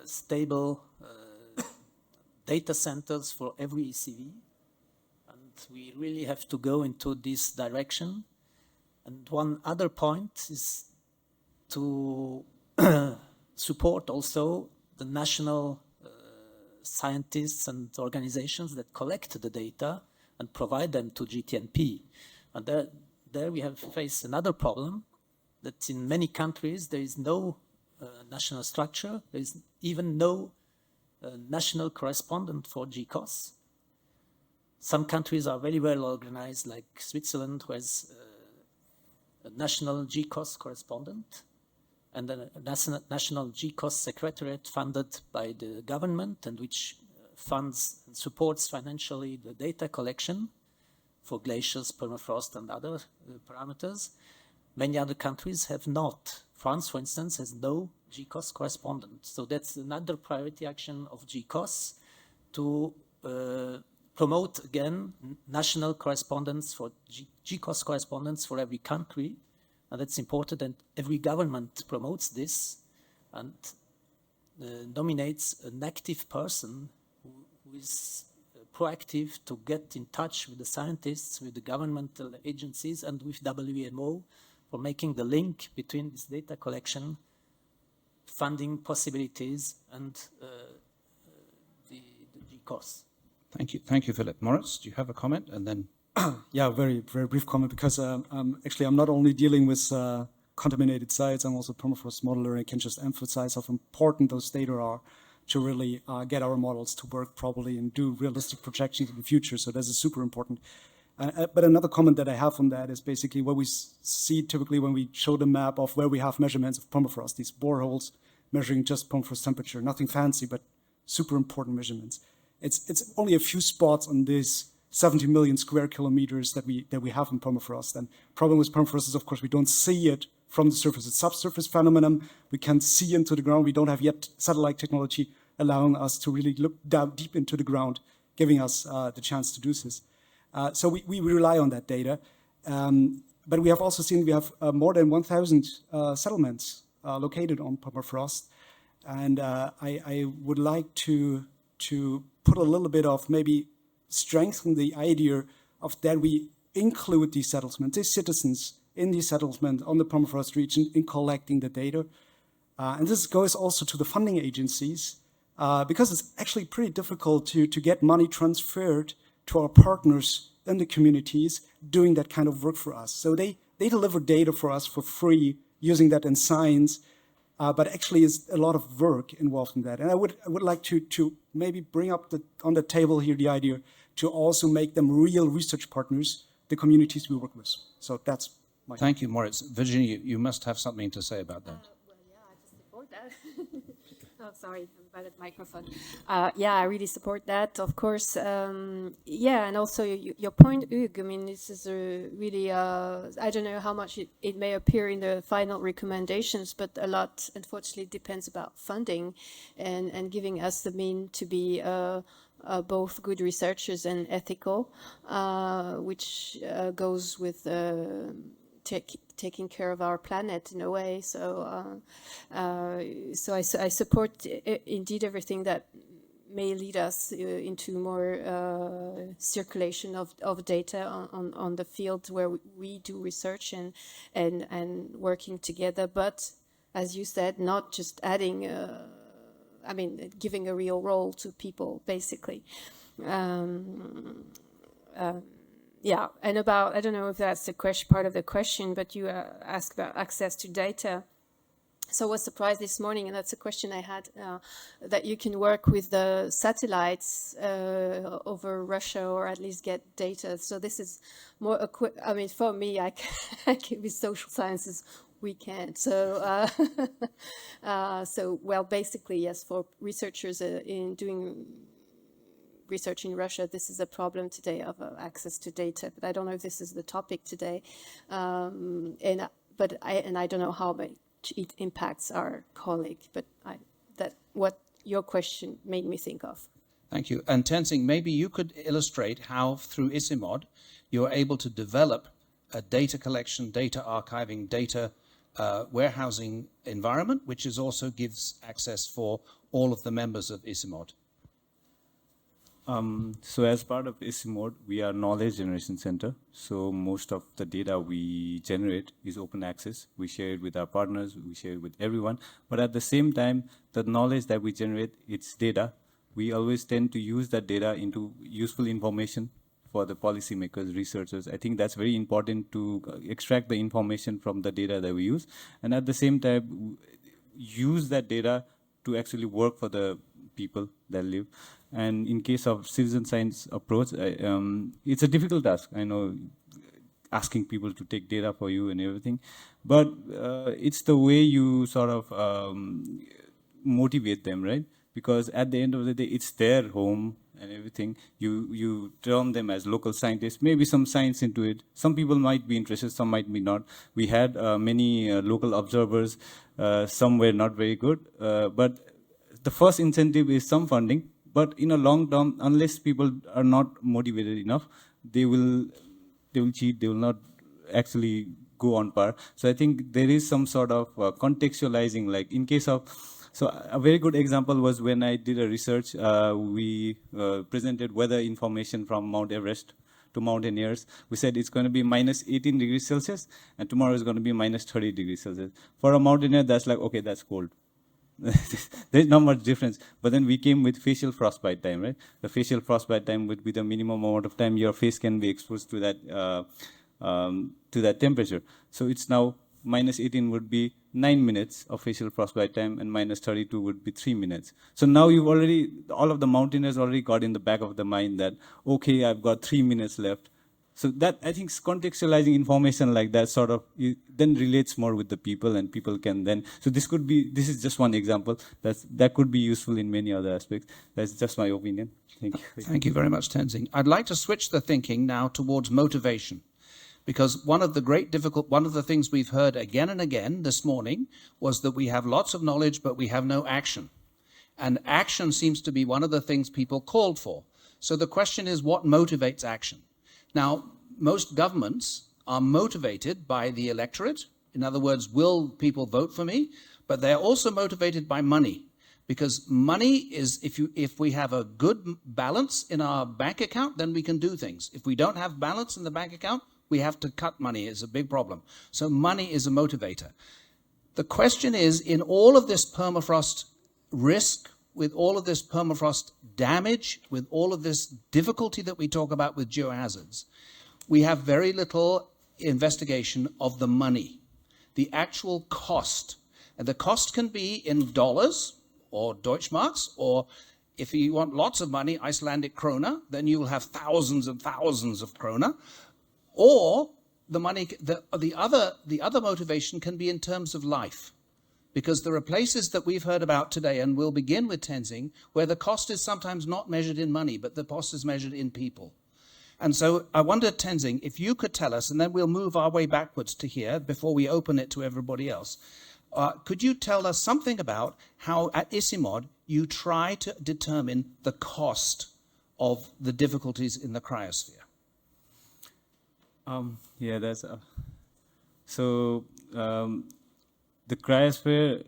stable data centers for every ECV. And we really have to go into this direction. And one other point is to support also the national scientists and organizations that collect the data and provide them to GTNP. And there we have faced another problem, that in many countries there is no national structure, there is even no national correspondent for GCOS. Some countries are very well organized, like Switzerland, who has a national GCOS correspondent, and a national GCOS secretariat funded by the government, and which funds and supports financially the data collection for glaciers, permafrost, and other parameters. Many other countries have not. France, for instance, has no GCOS correspondent. So that's another priority action of GCOS, to promote again national correspondence for GCOS correspondence for every country. And that's important, and every government promotes this and nominates an active person who is proactive to get in touch with the scientists, with the governmental agencies, and with WMO for making the link between this data collection, funding possibilities, and the GCOS. Thank you, Philip. Moritz, do you have a comment? And then Yeah, very brief comment, because actually I'm not only dealing with contaminated sites, I'm also a permafrost modeler. I can just emphasize how important those data are to really get our models to work properly and do realistic projections in the future. So this is super important. But another comment that I have on that is basically what we see typically when we show the map of where we have measurements of permafrost, these boreholes measuring just permafrost temperature, nothing fancy, but super important measurements. It's only a few spots on this 70 million square kilometers that we have in permafrost. And problem with permafrost is, of course, we don't see it from the surface. It's subsurface phenomenon. We can't see into the ground. We don't have yet satellite technology allowing us to really look down deep into the ground, giving us the chance to do this. So we rely on that data. But we have also seen we have more than 1,000 settlements located on permafrost. And I would like to put a little bit of maybe strengthen the idea of that we include these settlements, these citizens in these settlements on the permafrost region in collecting the data. And this goes also to the funding agencies, because it's actually pretty difficult to get money transferred to our partners in the communities doing that kind of work for us. So they deliver data for us for free, using that in science, but actually is a lot of work involved in that. And I would like to maybe bring up on the table here the idea to also make them real research partners, the communities we work with. So that's my... thank you, Moritz. Virginie, you must have something to say about that. Well, yeah, I just support that. Oh, sorry, I'm bad at microphone. Yeah, I really support that, of course. Yeah, and also your point, Hugues, I mean, this is a really, I don't know how much it may appear in the final recommendations, but a lot, unfortunately, depends about funding and giving us the mean to be both good researchers and ethical, which goes with taking care of our planet in a way. So I support indeed everything that may lead us into more circulation of data on the field where we do research and working together. But as you said, not just adding, I mean, giving a real role to people, basically. Yeah, and about, I don't know if that's the part of the question, but you asked about access to data. So I was surprised this morning, and that's a question I had, that you can work with the satellites over Russia, or at least get data. So this is more, I mean, for me, I can with social sciences, we can't. So, well, basically, yes, for researchers in doing research in Russia, this is a problem today of access to data. But I don't know if this is the topic today, and I don't know how much it impacts our colleague. But that what your question made me think of. Thank you. And Tenzing, maybe you could illustrate how through ISIMOD you're able to develop a data collection, data archiving, data warehousing environment, which is also gives access for all of the members of ISIMOD. So as part of ISIMOD, we are knowledge generation center. So most of the data we generate is open access. We share it with our partners, we share it with everyone. But at the same time, the knowledge that we generate, it's data. We always tend to use that data into useful information for the policymakers, researchers. I think that's very important to extract the information from the data that we use. And at the same time, use that data to actually work for the people that live. And in case of citizen science approach, it's a difficult task. I know, asking people to take data for you and everything, but it's the way you sort of motivate them, right? Because at the end of the day, it's their home and everything. You term them as local scientists, maybe some science into it. Some people might be interested, some might be not. We had many local observers, some were not very good, but the first incentive is some funding. But in a long term, unless people are not motivated enough, they will cheat, they will not actually go on par. So I think there is some sort of contextualizing, like in case of, so a very good example was when I did a research, we presented weather information from Mount Everest to mountaineers. We said it's going to be minus 18 degrees Celsius and tomorrow is going to be minus 30 degrees Celsius. For a mountaineer, that's like, okay, that's cold. There's not much difference. But then we came with facial frostbite time, right? The facial frostbite time would be the minimum amount of time your face can be exposed to that temperature. So it's now minus 18 would be 9 minutes of facial frostbite time and minus 32 would be 3 minutes. So now you've already, all of the mountaineers already got in the back of the mind that, okay, I've got 3 minutes left. So that, I think, contextualizing information like that sort of then relates more with the people, and people can then, so this is just one example. That could be useful in many other aspects. That's just my opinion. Thank you. Thank you very much, Tenzing. I'd like to switch the thinking now towards motivation, because one of the things we've heard again and again this morning was that we have lots of knowledge, but we have no action. And action seems to be one of the things people called for. So the question is, what motivates action? Now, most governments are motivated by the electorate. In other words, will people vote for me? But they're also motivated by money, because money is, if we have a good balance in our bank account, then we can do things. If we don't have balance in the bank account, we have to cut money. It's a big problem. So money is a motivator. The question is, in all of this permafrost risk, with all of this permafrost damage, with all of this difficulty that we talk about with geohazards, we have very little investigation of the money, the actual cost. And the cost can be in dollars or Deutschmarks, or if you want lots of money, Icelandic krona, then you will have thousands and thousands of krona. Or the money, the other motivation can be in terms of life. Because there are places that we've heard about today, and we'll begin with Tenzing, where the cost is sometimes not measured in money, but the cost is measured in people. And so I wonder, Tenzing, if you could tell us, and then we'll move our way backwards to here before we open it to everybody else. Could you tell us something about how at ISIMOD you try to determine the cost of the difficulties in the cryosphere? Yeah, that's the cryosphere,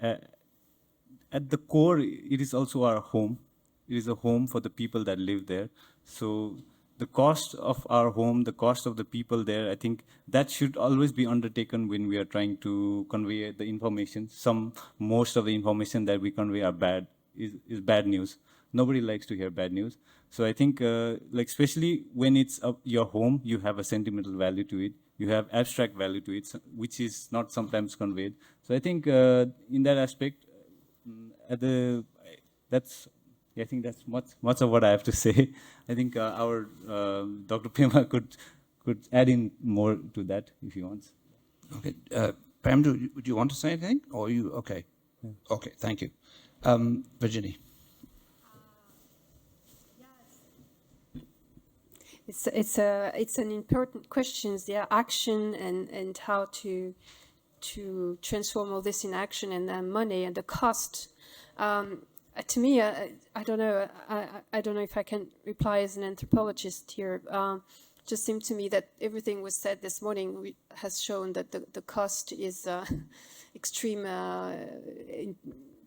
at the core, it is also our home. It is a home for the people that live there. So the cost of our home, the cost of the people there, I think that should always be undertaken when we are trying to convey the information. Most of the information that we convey are bad, is bad news. Nobody likes to hear bad news. So I think, like, especially when it's your home, you have a sentimental value to it. You have abstract value to it, which is not sometimes conveyed. So I think in that aspect, I think that's much of what I have to say. I think our Dr. Pema could add in more to that if he wants. Okay, Pam, do you want to say anything, or are you okay? Yeah. Okay, thank you, Virginie. It's an important question, the action and how to transform all this in action, and the money and the cost. to me, I don't know. I don't know if I can reply as an anthropologist here. Just seemed to me that everything was said this morning has shown that the cost is extreme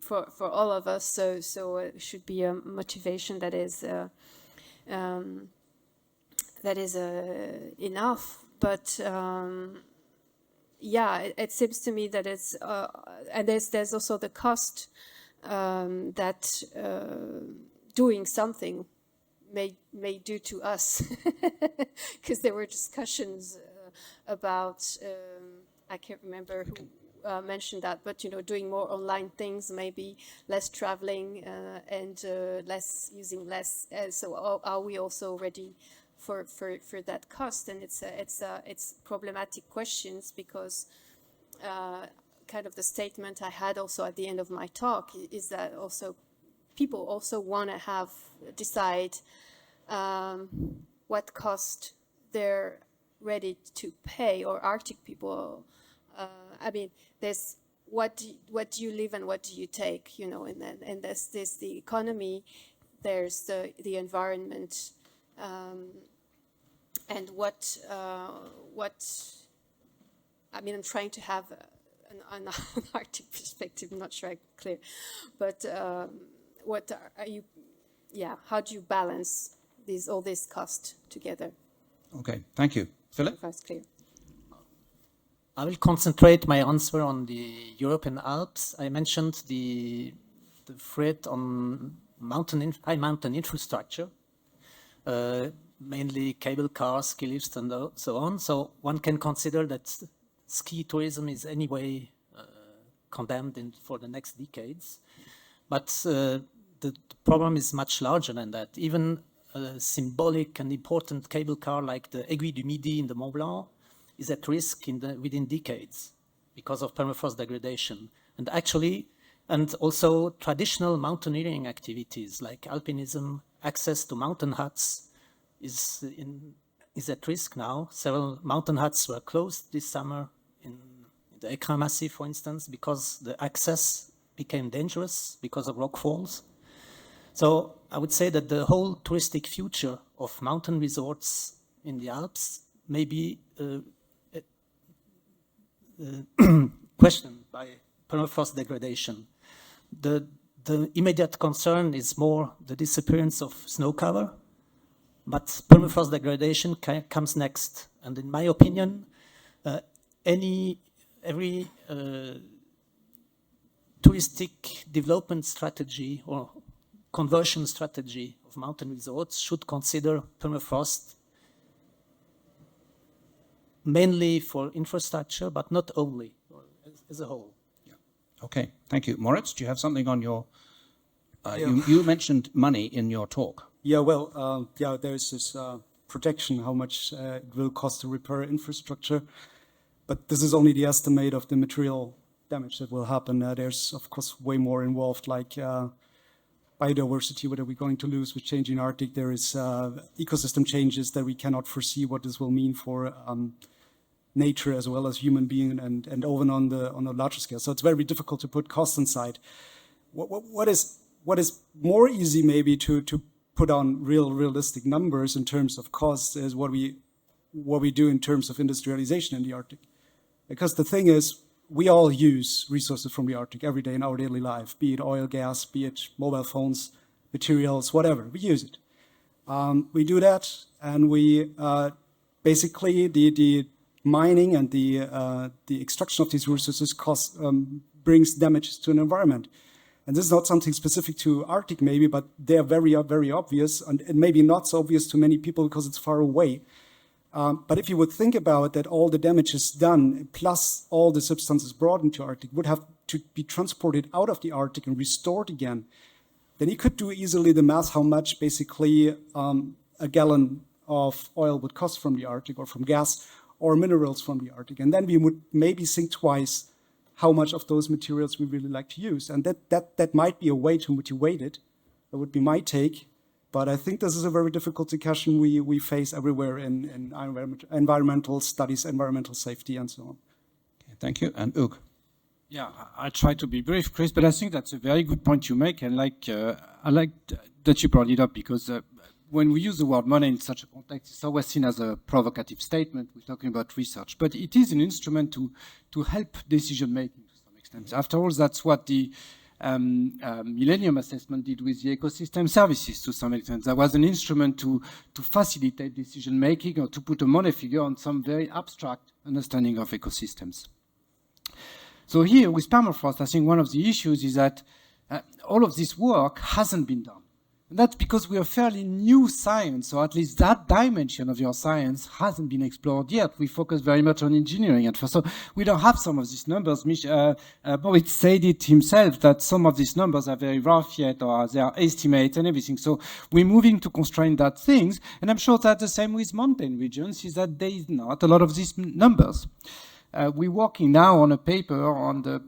for all of us. So it should be a motivation that is enough. But yeah, it seems to me that it's and there's also the cost that doing something may do to us, because there were discussions about I can't remember who mentioned that, but doing more online things, maybe less traveling and less using less. So are we also ready for that cost? And it's problematic questions, because kind of the statement I had also at the end of my talk is that also people also want to decide what cost they're ready to pay, or Arctic people. I mean, there's what do you live and what do you take, and there's the economy, there's the environment, and what I mean, I'm trying to have an Arctic perspective. I'm not sure I'm clear, but what are you? Yeah, how do you balance all this cost together? Okay, thank you. Philip? If that's clear. I will concentrate my answer on the European Alps. I mentioned the threat on high mountain infrastructure, mainly cable cars, ski lifts, and so on. So one can consider that ski tourism is anyway condemned for the next decades. But the problem is much larger than that. Even a symbolic and important cable car like the Aiguille du Midi in the Mont Blanc is at risk within decades because of permafrost degradation. And also traditional mountaineering activities like alpinism, access to mountain huts is at risk now. Several mountain huts were closed this summer in the Écrin Massif, for instance, because the access became dangerous because of rock falls. So I would say that the whole touristic future of mountain resorts in the Alps may be questioned by permafrost degradation. The immediate concern is more the disappearance of snow cover, but permafrost degradation comes next. And in my opinion, every touristic development strategy or conversion strategy of mountain resorts should consider permafrost mainly for infrastructure, but not only, as a whole. Yeah. Okay, thank you. Moritz, do you have something on your... You mentioned money in your talk. Yeah, well, there's this projection how much it will cost to repair infrastructure, but this is only the estimate of the material damage that will happen. There's, of course, way more involved, like biodiversity, what are we going to lose with changing Arctic? There is ecosystem changes that we cannot foresee what this will mean for nature as well as human being and even on a larger scale. So it's very difficult to put costs inside. What is more easy maybe to put on realistic numbers in terms of costs is what we do in terms of industrialization in the Arctic. Because the thing is, we all use resources from the Arctic every day in our daily life, be it oil, gas, be it mobile phones, materials, whatever, we use it. We do that, and we basically the mining and the extraction of these resources brings damages to an environment. And this is not something specific to Arctic maybe, but they're very, very obvious, and maybe not so obvious to many people because it's far away. But if you would think about that, all the damages done, plus all the substances brought into Arctic, would have to be transported out of the Arctic and restored again, then you could do easily the math how much basically a gallon of oil would cost from the Arctic, or from gas, or minerals from the Arctic. And then we would maybe think twice how much of those materials we really like to use. And that might be a way to motivate it. That would be my take. But I think this is a very difficult question we face everywhere in environmental studies, environmental safety, and so on. Okay, thank you. And Ug? Yeah, I'll try to be brief, Chris, but I think that's a very good point you make, and I like that you brought it up, because when we use the word money in such a context, it's always seen as a provocative statement. We're talking about research, but it is an instrument to help decision making to some extent. After all, that's what the Millennium Assessment did with the ecosystem services to some extent. There was an instrument to facilitate decision making, or to put a money figure on some very abstract understanding of ecosystems. So here with permafrost, I think one of the issues is that all of this work hasn't been done. And that's because we are fairly new science, or at least that dimension of your science hasn't been explored yet. We focus very much on engineering at first. So we don't have some of these numbers. Moritz said it himself that some of these numbers are very rough yet, or they are estimates and everything. So we're moving to constrain that things. And I'm sure that's the same with mountain regions, is that there is not a lot of these numbers. We're working now on a paper on the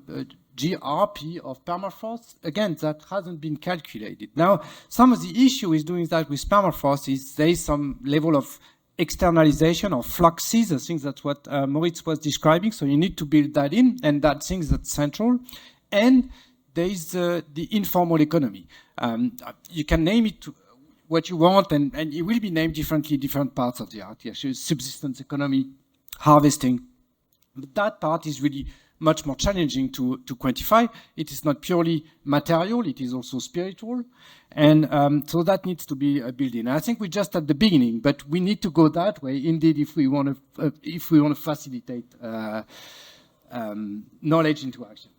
GRP of permafrost. Again, that hasn't been calculated. Now, some of the issue is doing that with permafrost is there is some level of externalization or fluxes. I think that's what Moritz was describing. So you need to build that in, and that thing that's central. And there is the informal economy. You can name it what you want, and it will be named differently in different parts of the Arctic. Subsistence economy, harvesting. But that part is really much more challenging to quantify. It is not purely material, it is also spiritual. And so that needs to be built in. I think we're just at the beginning, but we need to go that way, indeed, if we want to facilitate knowledge into action.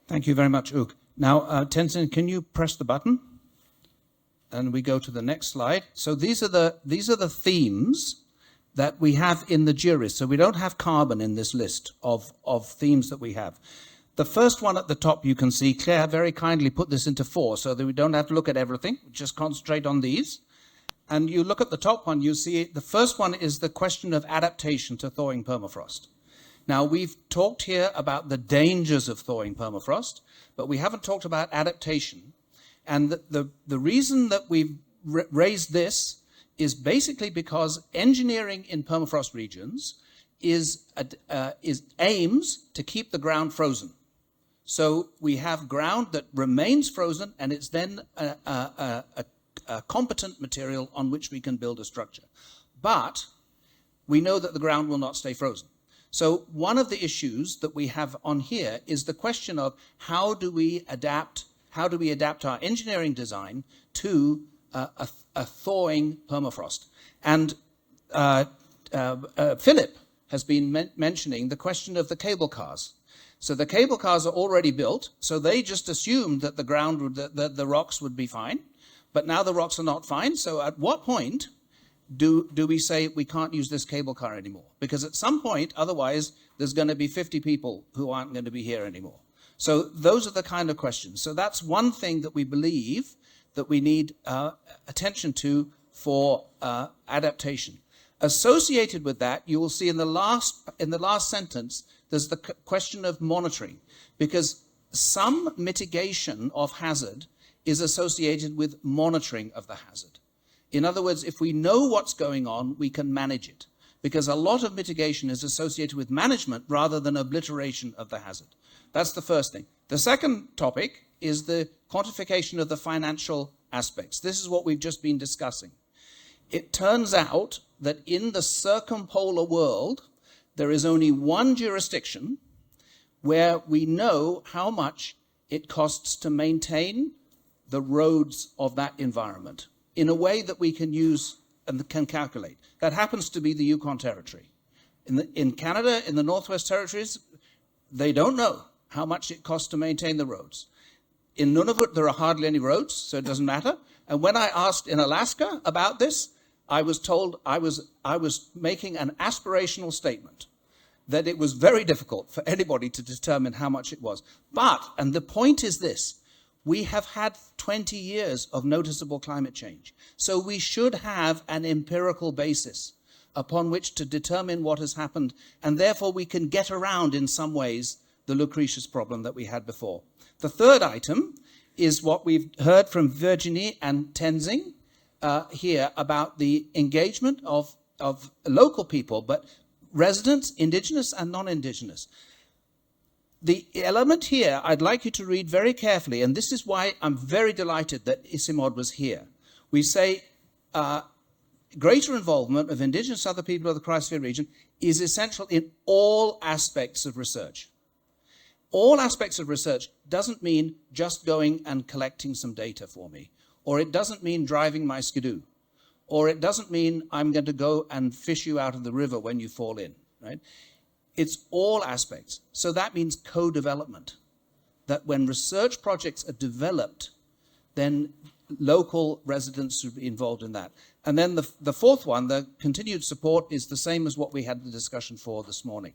Thank you very much, Ug. Now, Tenzin, can you press the button? And we go to the next slide. So these are the themes that we have in the georisks. So we don't have carbon in this list of themes that we have. The first one at the top, you can see Claire very kindly put this into 4 so that we don't have to look at everything, just concentrate on these. And you look at the top one, you see the first one is the question of adaptation to thawing permafrost. Now, we've talked here about the dangers of thawing permafrost, but we haven't talked about adaptation. And the reason that we've raised this is basically because engineering in permafrost regions aims to keep the ground frozen. So we have ground that remains frozen, and it's then a competent material on which we can build a structure. But we know that the ground will not stay frozen. So one of the issues that we have on here is the question of how do we adapt our engineering design to a thawing permafrost. And Philip has been mentioning the question of the cable cars. So the cable cars are already built, so they just assumed that the ground would, that the rocks would be fine, but now the rocks are not fine. So at what point do we say we can't use this cable car anymore? Because at some point, otherwise, there's going to be 50 people who aren't going to be here anymore. So those are the kind of questions. So that's one thing that we believe that we need attention to for adaptation. Associated with that, you will see in the last sentence, there's the question of monitoring, because some mitigation of hazard is associated with monitoring of the hazard. In other words, if we know what's going on, we can manage it, because a lot of mitigation is associated with management rather than obliteration of the hazard. That's the first thing. The second topic is the quantification of the financial aspects. This is what we've just been discussing. It turns out that in the circumpolar world, there is only one jurisdiction where we know how much it costs to maintain the roads of that environment in a way that we can use and can calculate. That happens to be the Yukon Territory. In Canada, in the Northwest Territories, they don't know how much it costs to maintain the roads. In Nunavut, there are hardly any roads, so it doesn't matter. And when I asked in Alaska about this, I was told I was making an aspirational statement that it was very difficult for anybody to determine how much it was. But, and the point is this, we have had 20 years of noticeable climate change. So we should have an empirical basis upon which to determine what has happened. And therefore we can get around in some ways the Lucretius problem that we had before. The third item is what we've heard from Virginie and Tenzing here about the engagement of local people, but residents, indigenous and non-indigenous. the element here, I'd like you to read very carefully, and this is why I'm very delighted that Isimod was here. We say greater involvement of indigenous other people of the cryosphere region is essential in all aspects of research. All aspects of research doesn't mean just going and collecting some data for me, or it doesn't mean driving my skidoo, or it doesn't mean I'm going to go and fish you out of the river when you fall in, right? It's all aspects. So that means co-development, that when research projects are developed, then local residents should be involved in that. And then the fourth one, the continued support, is the same as what we had the discussion for this morning.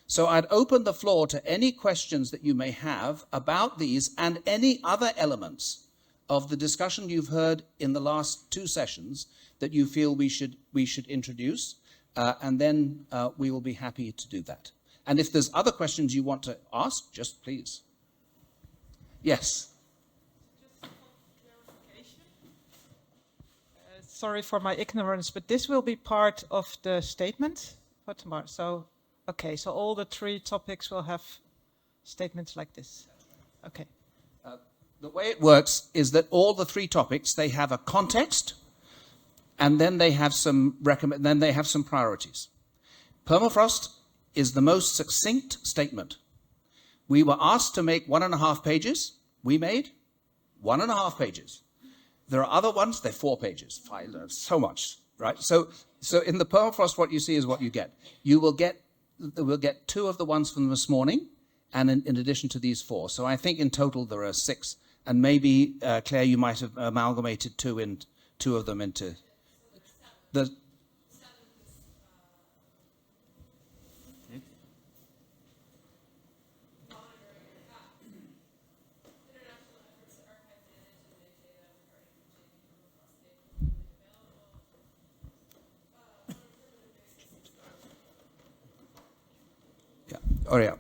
So I'd open the floor to any questions that you may have about these and any other elements of the discussion you've heard in the last two sessions that you feel we should introduce, and then we will be happy to do that. And if there's other questions you want to ask, just please. Yes. Sorry for my ignorance, but this will be part of the statement for tomorrow. So, okay, so all the three topics will have statements like this. Okay. The way it works is that all the three topics, they have a context, and then they have some priorities. Permafrost is the most succinct statement. We were asked to make 1.5 pages. We made 1.5 pages. There are other ones, they're 4 pages, 5, so much, right? So in the permafrost, what you see is what you get. We'll get 2 of the ones from this morning, and in addition to these 4. So I think in total there are 6, and maybe, Claire, you might have amalgamated 2 of them into the... Oh, yeah.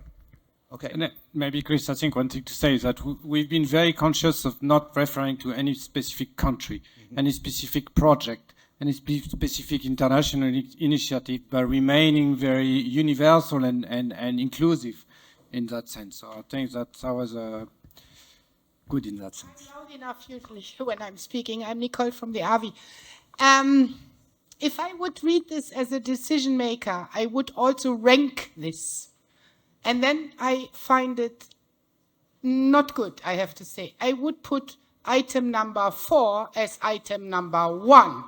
Okay. And maybe, Chris, I think one thing to say is that we've been very conscious of not referring to any specific country, any specific project, any specific international initiative, but remaining very universal and inclusive in that sense. So I think that was good in that sense. I'm loud enough usually when I'm speaking. I'm Nicole from the AVI. If I would read this as a decision maker, I would also rank this. And then I find it not good, I have to say. I would put item number 4 as item number 1.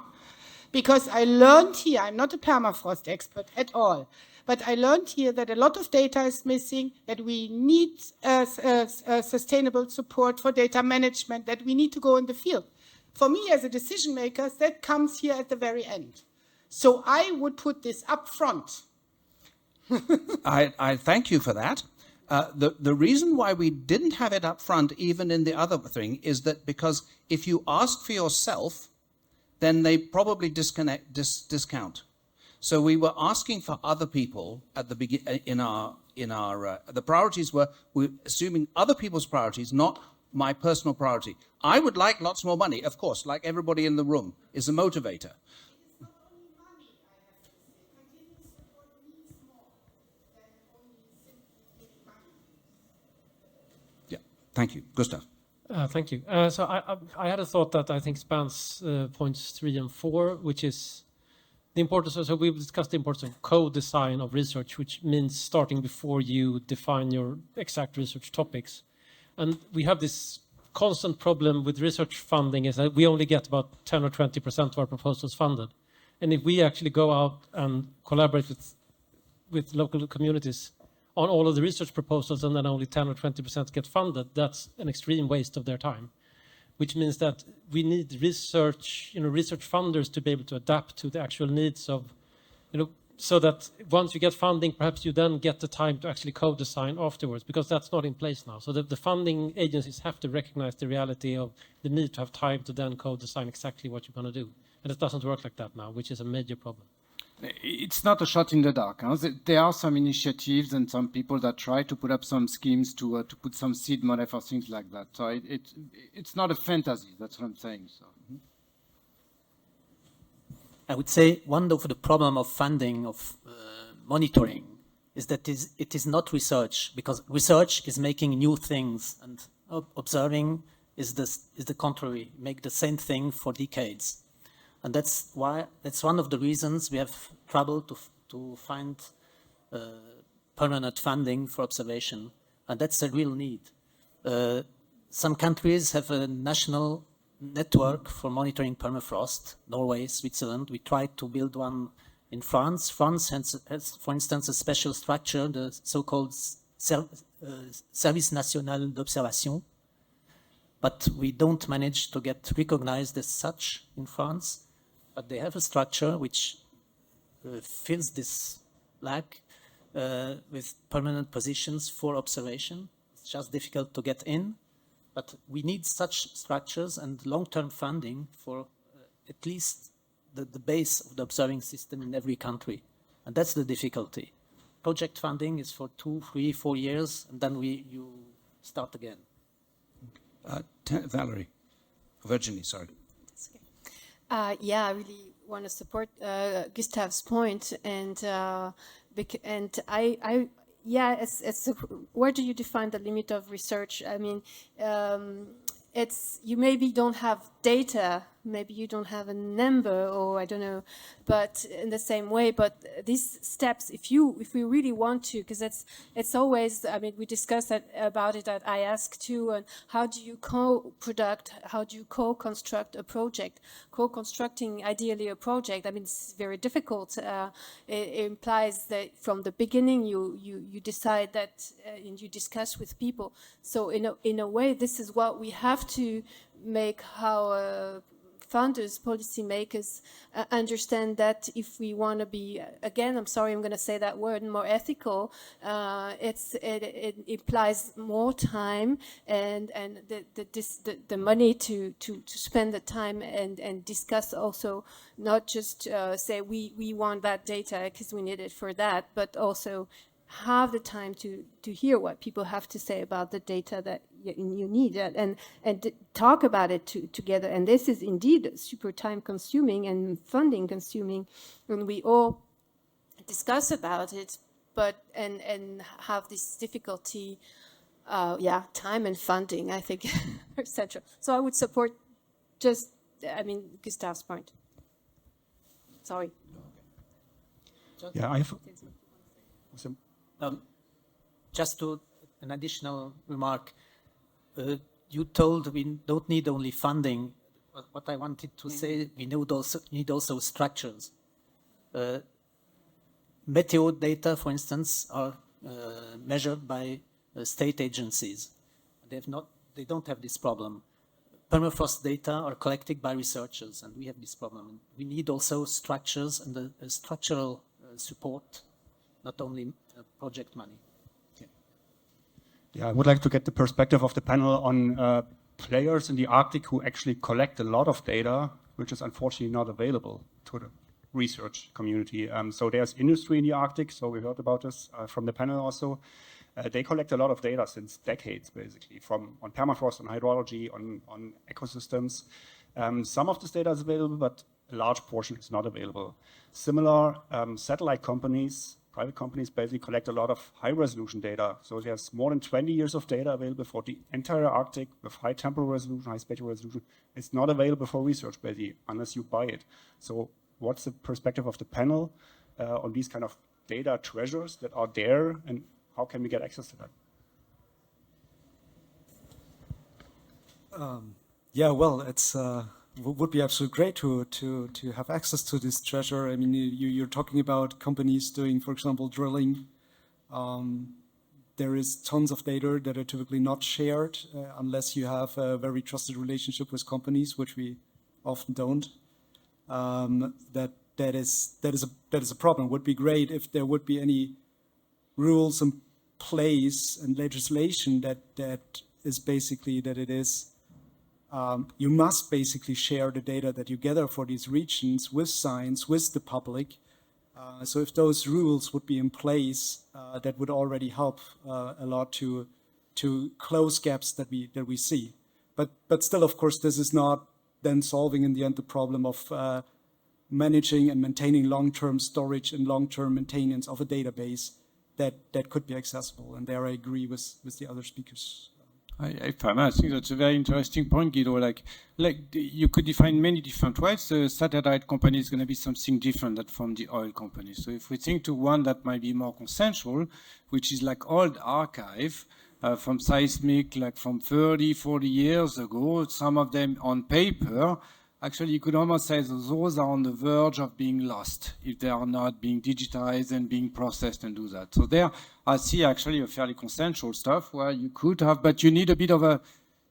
Because I learned here, I'm not a permafrost expert at all, but I learned here that a lot of data is missing, that we need sustainable support for data management, that we need to go in the field. For me as a decision maker, that comes here at the very end. So I would put this up front. I thank you for that. The reason why we didn't have it up front, even in the other thing, is that because if you ask for yourself, then they probably discount. So we were asking for other people at the beginning. The priorities we're assuming other people's priorities, not my personal priority. I would like lots more money, of course, like everybody in the room is a motivator. Thank you. Gustav. Thank you. So I had a thought that I think spans points 3 and 4, which is the importance of, so we've discussed the importance of co-design of research, which means starting before you define your exact research topics. And we have this constant problem with research funding is that we only get about 10 or 20% of our proposals funded. And if we actually go out and collaborate with local communities on all of the research proposals and then only 10 or 20% get funded, that's an extreme waste of their time, which means that we need research funders to be able to adapt to the actual needs of, so that once you get funding, perhaps you then get the time to actually co-design afterwards, because that's not in place now. So the funding agencies have to recognize the reality of the need to have time to then co-design exactly what you're going to do. And it doesn't work like that now, which is a major problem. It's not a shot in the dark. Huh? There are some initiatives and some people that try to put up some schemes to put some seed money for things like that. So it's not a fantasy. That's what I'm saying. So. I would say one of the problem of funding, of monitoring, is that it is not research, because research is making new things, and observing is the contrary, make the same thing for decades. And that's one of the reasons we have trouble to find permanent funding for observation, and that's a real need. Some countries have a national network for monitoring permafrost, Norway, Switzerland. We tried to build one in France. France has, for instance, a special structure, the so-called Service National d'Observation, but we don't manage to get recognized as such in France. But they have a structure which fills this lack with permanent positions for observation. It's just difficult to get in, but we need such structures and long-term funding for at least the base of the observing system in every country. And that's the difficulty. Project funding is for 2, 3, 4 years, and then you start again. Virginie, sorry. Yeah, I really want to support Gustave's point, and where do you define the limit of research? I mean, you maybe don't have data, maybe you don't have a number, or I don't know, but in the same way, but these steps, if we really want to, because it's always, I mean, we discussed about it at IASC too, and how do you how do you co-construct a project? Co-constructing ideally a project, I mean, it's very difficult. It implies that from the beginning you decide that and you discuss with people. So in a way, this is what we have to make how funders, policymakers understand that if we want to be, again, I'm sorry, I'm going to say that word, more ethical, it implies more time and the money to spend the time and discuss also, not just say we want that data because we need it for that, but also have the time to hear what people have to say about the data that you need and talk about it together. And this is indeed super time consuming and funding consuming, and we all discuss about it, but and have this difficulty, time and funding, I think, are central. So I would support Gustave's point. Sorry. Yeah, I have. Just an additional remark. You told we don't need only funding. What I wanted to say, we need also structures. Meteo data, for instance, are measured by state agencies. They don't have this problem. Permafrost data are collected by researchers, and we have this problem. We need also structures and structural support, not only project money. Yeah, I would like to get the perspective of the panel on players in the Arctic who actually collect a lot of data, which is unfortunately not available to the research community. So there's industry in the Arctic, so we heard about this from the panel also. They collect a lot of data since decades, basically, on permafrost, on hydrology, on ecosystems. Some of this data is available, but a large portion is not available. Similar satellite companies, private companies basically collect a lot of high-resolution data. So there's more than 20 years of data available for the entire Arctic with high temporal resolution, high spatial resolution. It's not available for research, basically, unless you buy it. So what's the perspective of the panel on these kind of data treasures that are there, and how can we get access to that? It's would be absolutely great to have access to this treasure. I mean, you're talking about companies doing, for example, drilling. There is tons of data that are typically not shared unless you have a very trusted relationship with companies, which we often don't. That is a problem. It would be great if there would be any rules in place and legislation that is basically that it is. You must basically share the data that you gather for these regions with science, with the public. So if those rules would be in place, that would already help a lot to close gaps that we see. But still, of course, this is not then solving in the end the problem of managing and maintaining long-term storage and long-term maintenance of a database that could be accessible. And there I agree with the other speakers. I think that's a very interesting point, Guido. Like you could define many different ways. The satellite company is going to be something different than from the oil company. So if we think to one that might be more consensual, which is like old archive from seismic, like from 30, 40 years ago, some of them on paper, actually you could almost say that those are on the verge of being lost if they are not being digitized and being processed and do that. So there I see actually a fairly consensual stuff where you could have, but you need a bit of a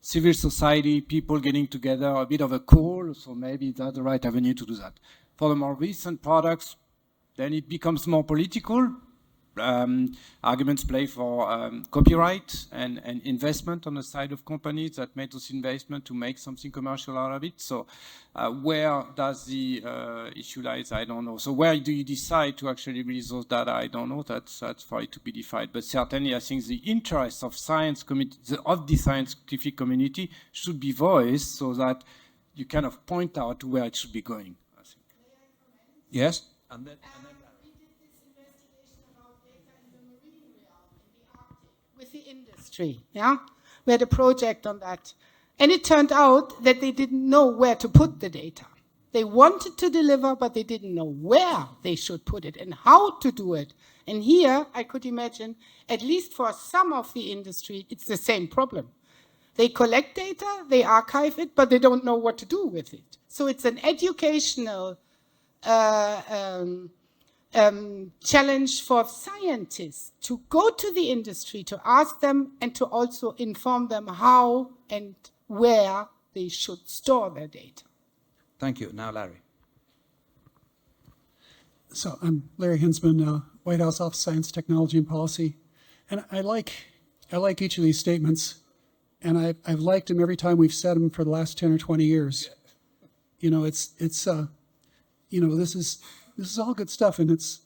civil society, people getting together, a bit of a call, so maybe that's the right avenue to do that. For the more recent products, then it becomes more political. Arguments play for copyright and investment on the side of companies that make those investments to make something commercial out of it. So where does the issue lies? I don't know. So where do you decide to actually release those data? I don't know. That's for it to be defined. But certainly I think the interests of science of the scientific community should be voiced so that you kind of point out where it should be going, I think. Yes? And then with the industry, yeah? We had a project on that. And it turned out that they didn't know where to put the data. They wanted to deliver, but they didn't know where they should put it and how to do it. And here, I could imagine, at least for some of the industry, it's the same problem. They collect data, they archive it, but they don't know what to do with it. So it's an educational challenge for scientists to go to the industry, to ask them and to also inform them how and where they should store their data. thank you. Now, Larry. So I'm Larry Hinsman, White House Office of Science, Technology, and Policy. And I like each of these statements, and I've liked them every time we've said them for the last 10 or 20 years. You know, you know, this is all good stuff, and it's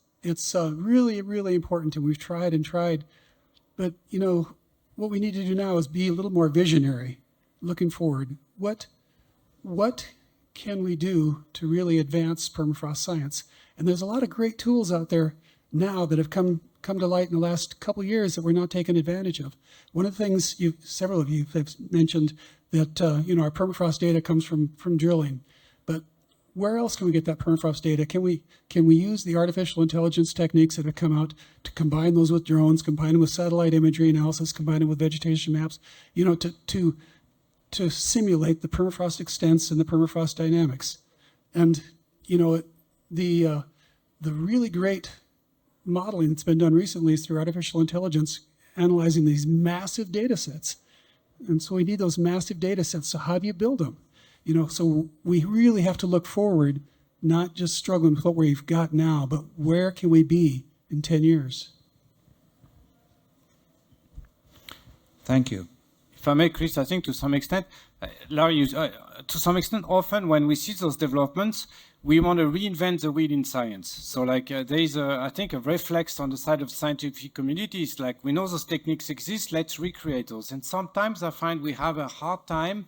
really, really important, and we've tried and tried. But, you know, what we need to do now is be a little more visionary, looking forward. What can we do to really advance permafrost science? And there's a lot of great tools out there now that have come to light in the last couple of years that we're not taking advantage of. One of the things several of you have mentioned that, you know, our permafrost data comes from drilling. But where else can we get that permafrost data? Can we use the artificial intelligence techniques that have come out to combine those with drones, combine them with satellite imagery analysis, combine them with vegetation maps, you know, to simulate the permafrost extents and the permafrost dynamics? And, you know, the really great modeling that's been done recently is through artificial intelligence, analyzing these massive data sets. And so we need those massive data sets. So how do you build them? You know, so we really have to look forward, not just struggling with what we've got now, but where can we be in 10 years? Thank you. If I may, Chris, I think to some extent, Larry, to some extent, often when we see those developments, we want to reinvent the wheel in science. So like there is, I think, a reflex on the side of the scientific community. It's like, we know those techniques exist, let's recreate those. And sometimes I find we have a hard time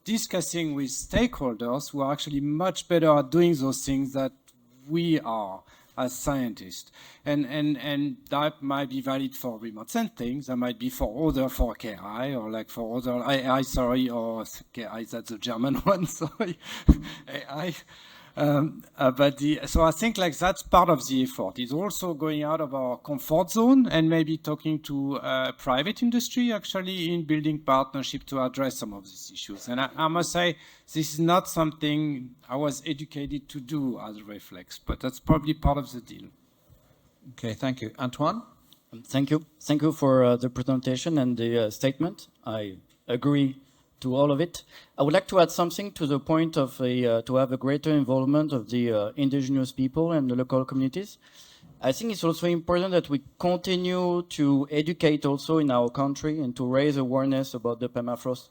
discussing with stakeholders who are actually much better at doing those things that we are as scientists. And that might be valid for remote sensing, that might be for KI, or like for other AI, sorry, or KI, that's the German one, sorry, AI. So I think like that's part of the effort. It's also going out of our comfort zone and maybe talking to private industry actually in building partnership to address some of these issues. And I must say, this is not something I was educated to do as a reflex, but that's probably part of the deal. Okay, thank you. Antoine? Thank you. Thank you for the presentation and the statement. I agree to all of it. I would like to add something to the point of to have a greater involvement of the indigenous people and the local communities. I think it's also important that we continue to educate also in our country and to raise awareness about the permafrost.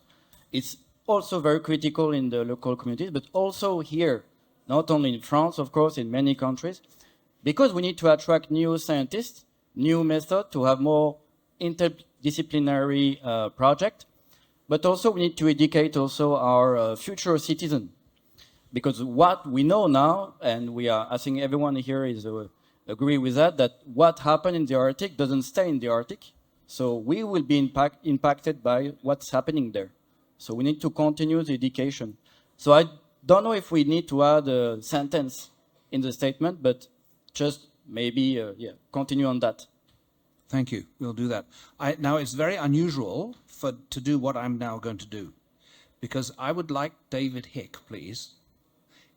It's also very critical in the local communities, but also here, not only in France, of course, in many countries, because we need to attract new scientists, new methods, to have more interdisciplinary projects. But also we need to educate also our future citizens, because what we know now, and we are, I think everyone here is agree with that, that what happened in the Arctic doesn't stay in the Arctic. So we will be impacted by what's happening there. So we need to continue the education. So I don't know if we need to add a sentence in the statement, but just maybe continue on that. Thank you. We'll do that. Now, it's very unusual to do what I'm now going to do, because I would like David Hick, please,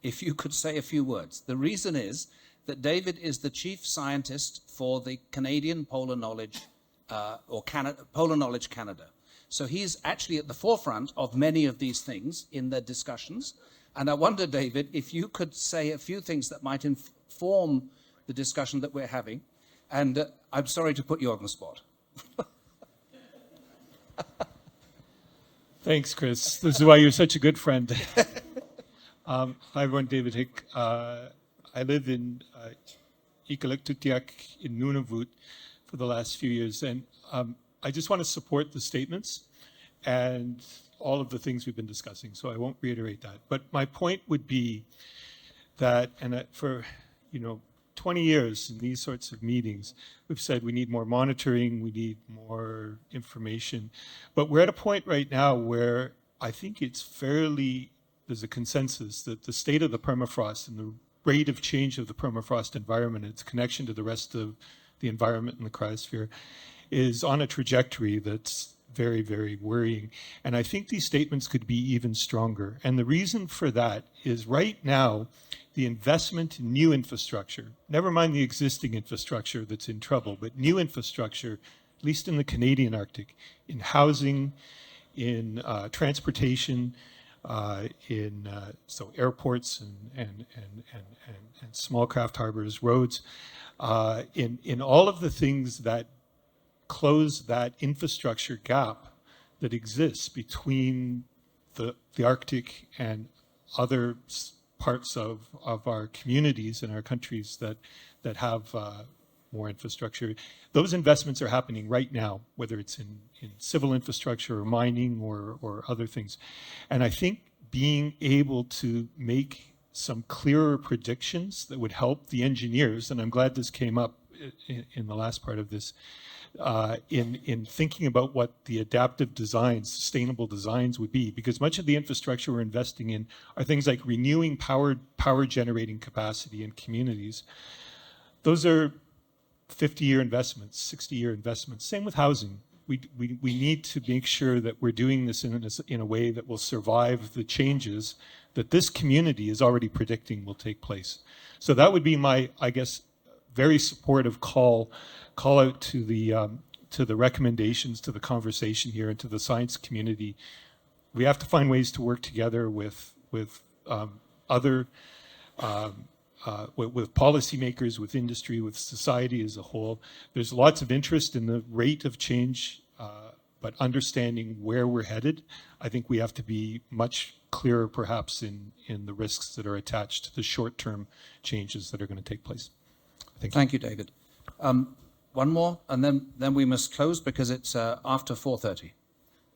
if you could say a few words. The reason is that David is the chief scientist for the Canadian Polar Knowledge, Polar Knowledge Canada. So he's actually at the forefront of many of these things in the discussions. And I wonder, David, if you could say a few things that might inform the discussion that we're having. And I'm sorry to put you on the spot. Thanks, Chris. This is why you're such a good friend. Hi, everyone. David Hick. I live in Iqaluit in Nunavut for the last few years. And I just want to support the statements and all of the things we've been discussing. So I won't reiterate that. But my point would be that, and for 20 years in these sorts of meetings, we've said we need more monitoring, we need more information. But we're at a point right now where I think there's a consensus that the state of the permafrost and the rate of change of the permafrost environment, its connection to the rest of the environment in the cryosphere, is on a trajectory that's very, very worrying. And I think these statements could be even stronger. And the reason for that is right now, the investment in new infrastructure, never mind the existing infrastructure that's in trouble, but new infrastructure, at least in the Canadian Arctic, in housing, in transportation, so airports and small craft harbors, roads, in all of the things that close that infrastructure gap that exists between the Arctic and other parts of our communities and our countries that have more infrastructure. Those investments are happening right now, whether it's in civil infrastructure or mining or other things. And I think being able to make some clearer predictions that would help the engineers, and I'm glad this came up in the last part of this, in thinking about what the adaptive designs, sustainable designs would be, because much of the infrastructure we're investing in are things like renewing power generating capacity in communities. Those are 50-year investments, 60-year investments. Same with housing. We need to make sure that we're doing this in a way that will survive the changes that this community is already predicting will take place. So that would be my, I guess, very supportive call out to the recommendations, to the conversation here, and to the science community. We have to find ways to work together with other with policymakers, with industry, with society as a whole. There's lots of interest in the rate of change, but understanding where we're headed, I think we have to be much clearer perhaps in the risks that are attached to the short-term changes that are going to take place. Thank you, David. One more, and then we must close because it's after 4:30.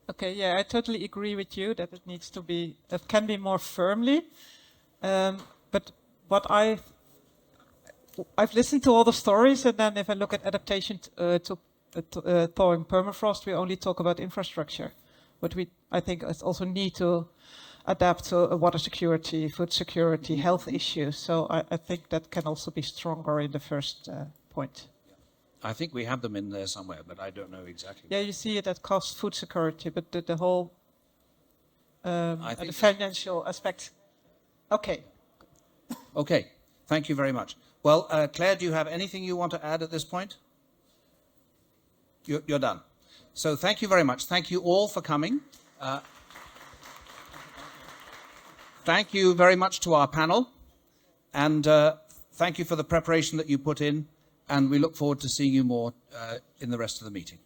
Okay, yeah, I totally agree with you that it needs to be, that can be more firmly. But what I've listened to all the stories, and then if I look at adaptation to thawing permafrost, we only talk about infrastructure. But I think it's also need to adapt to water security, food security, health issues. So I think that can also be stronger in the first point. I think we have them in there somewhere, but I don't know exactly. Yeah, you see it at cost food security, but the whole the financial aspect. Okay. Okay, thank you very much. Well, Claire, do you have anything you want to add at this point? You're done. So thank you very much. Thank you all for coming. Thank you very much to our panel, and thank you for the preparation that you put in, and we look forward to seeing you more in the rest of the meeting.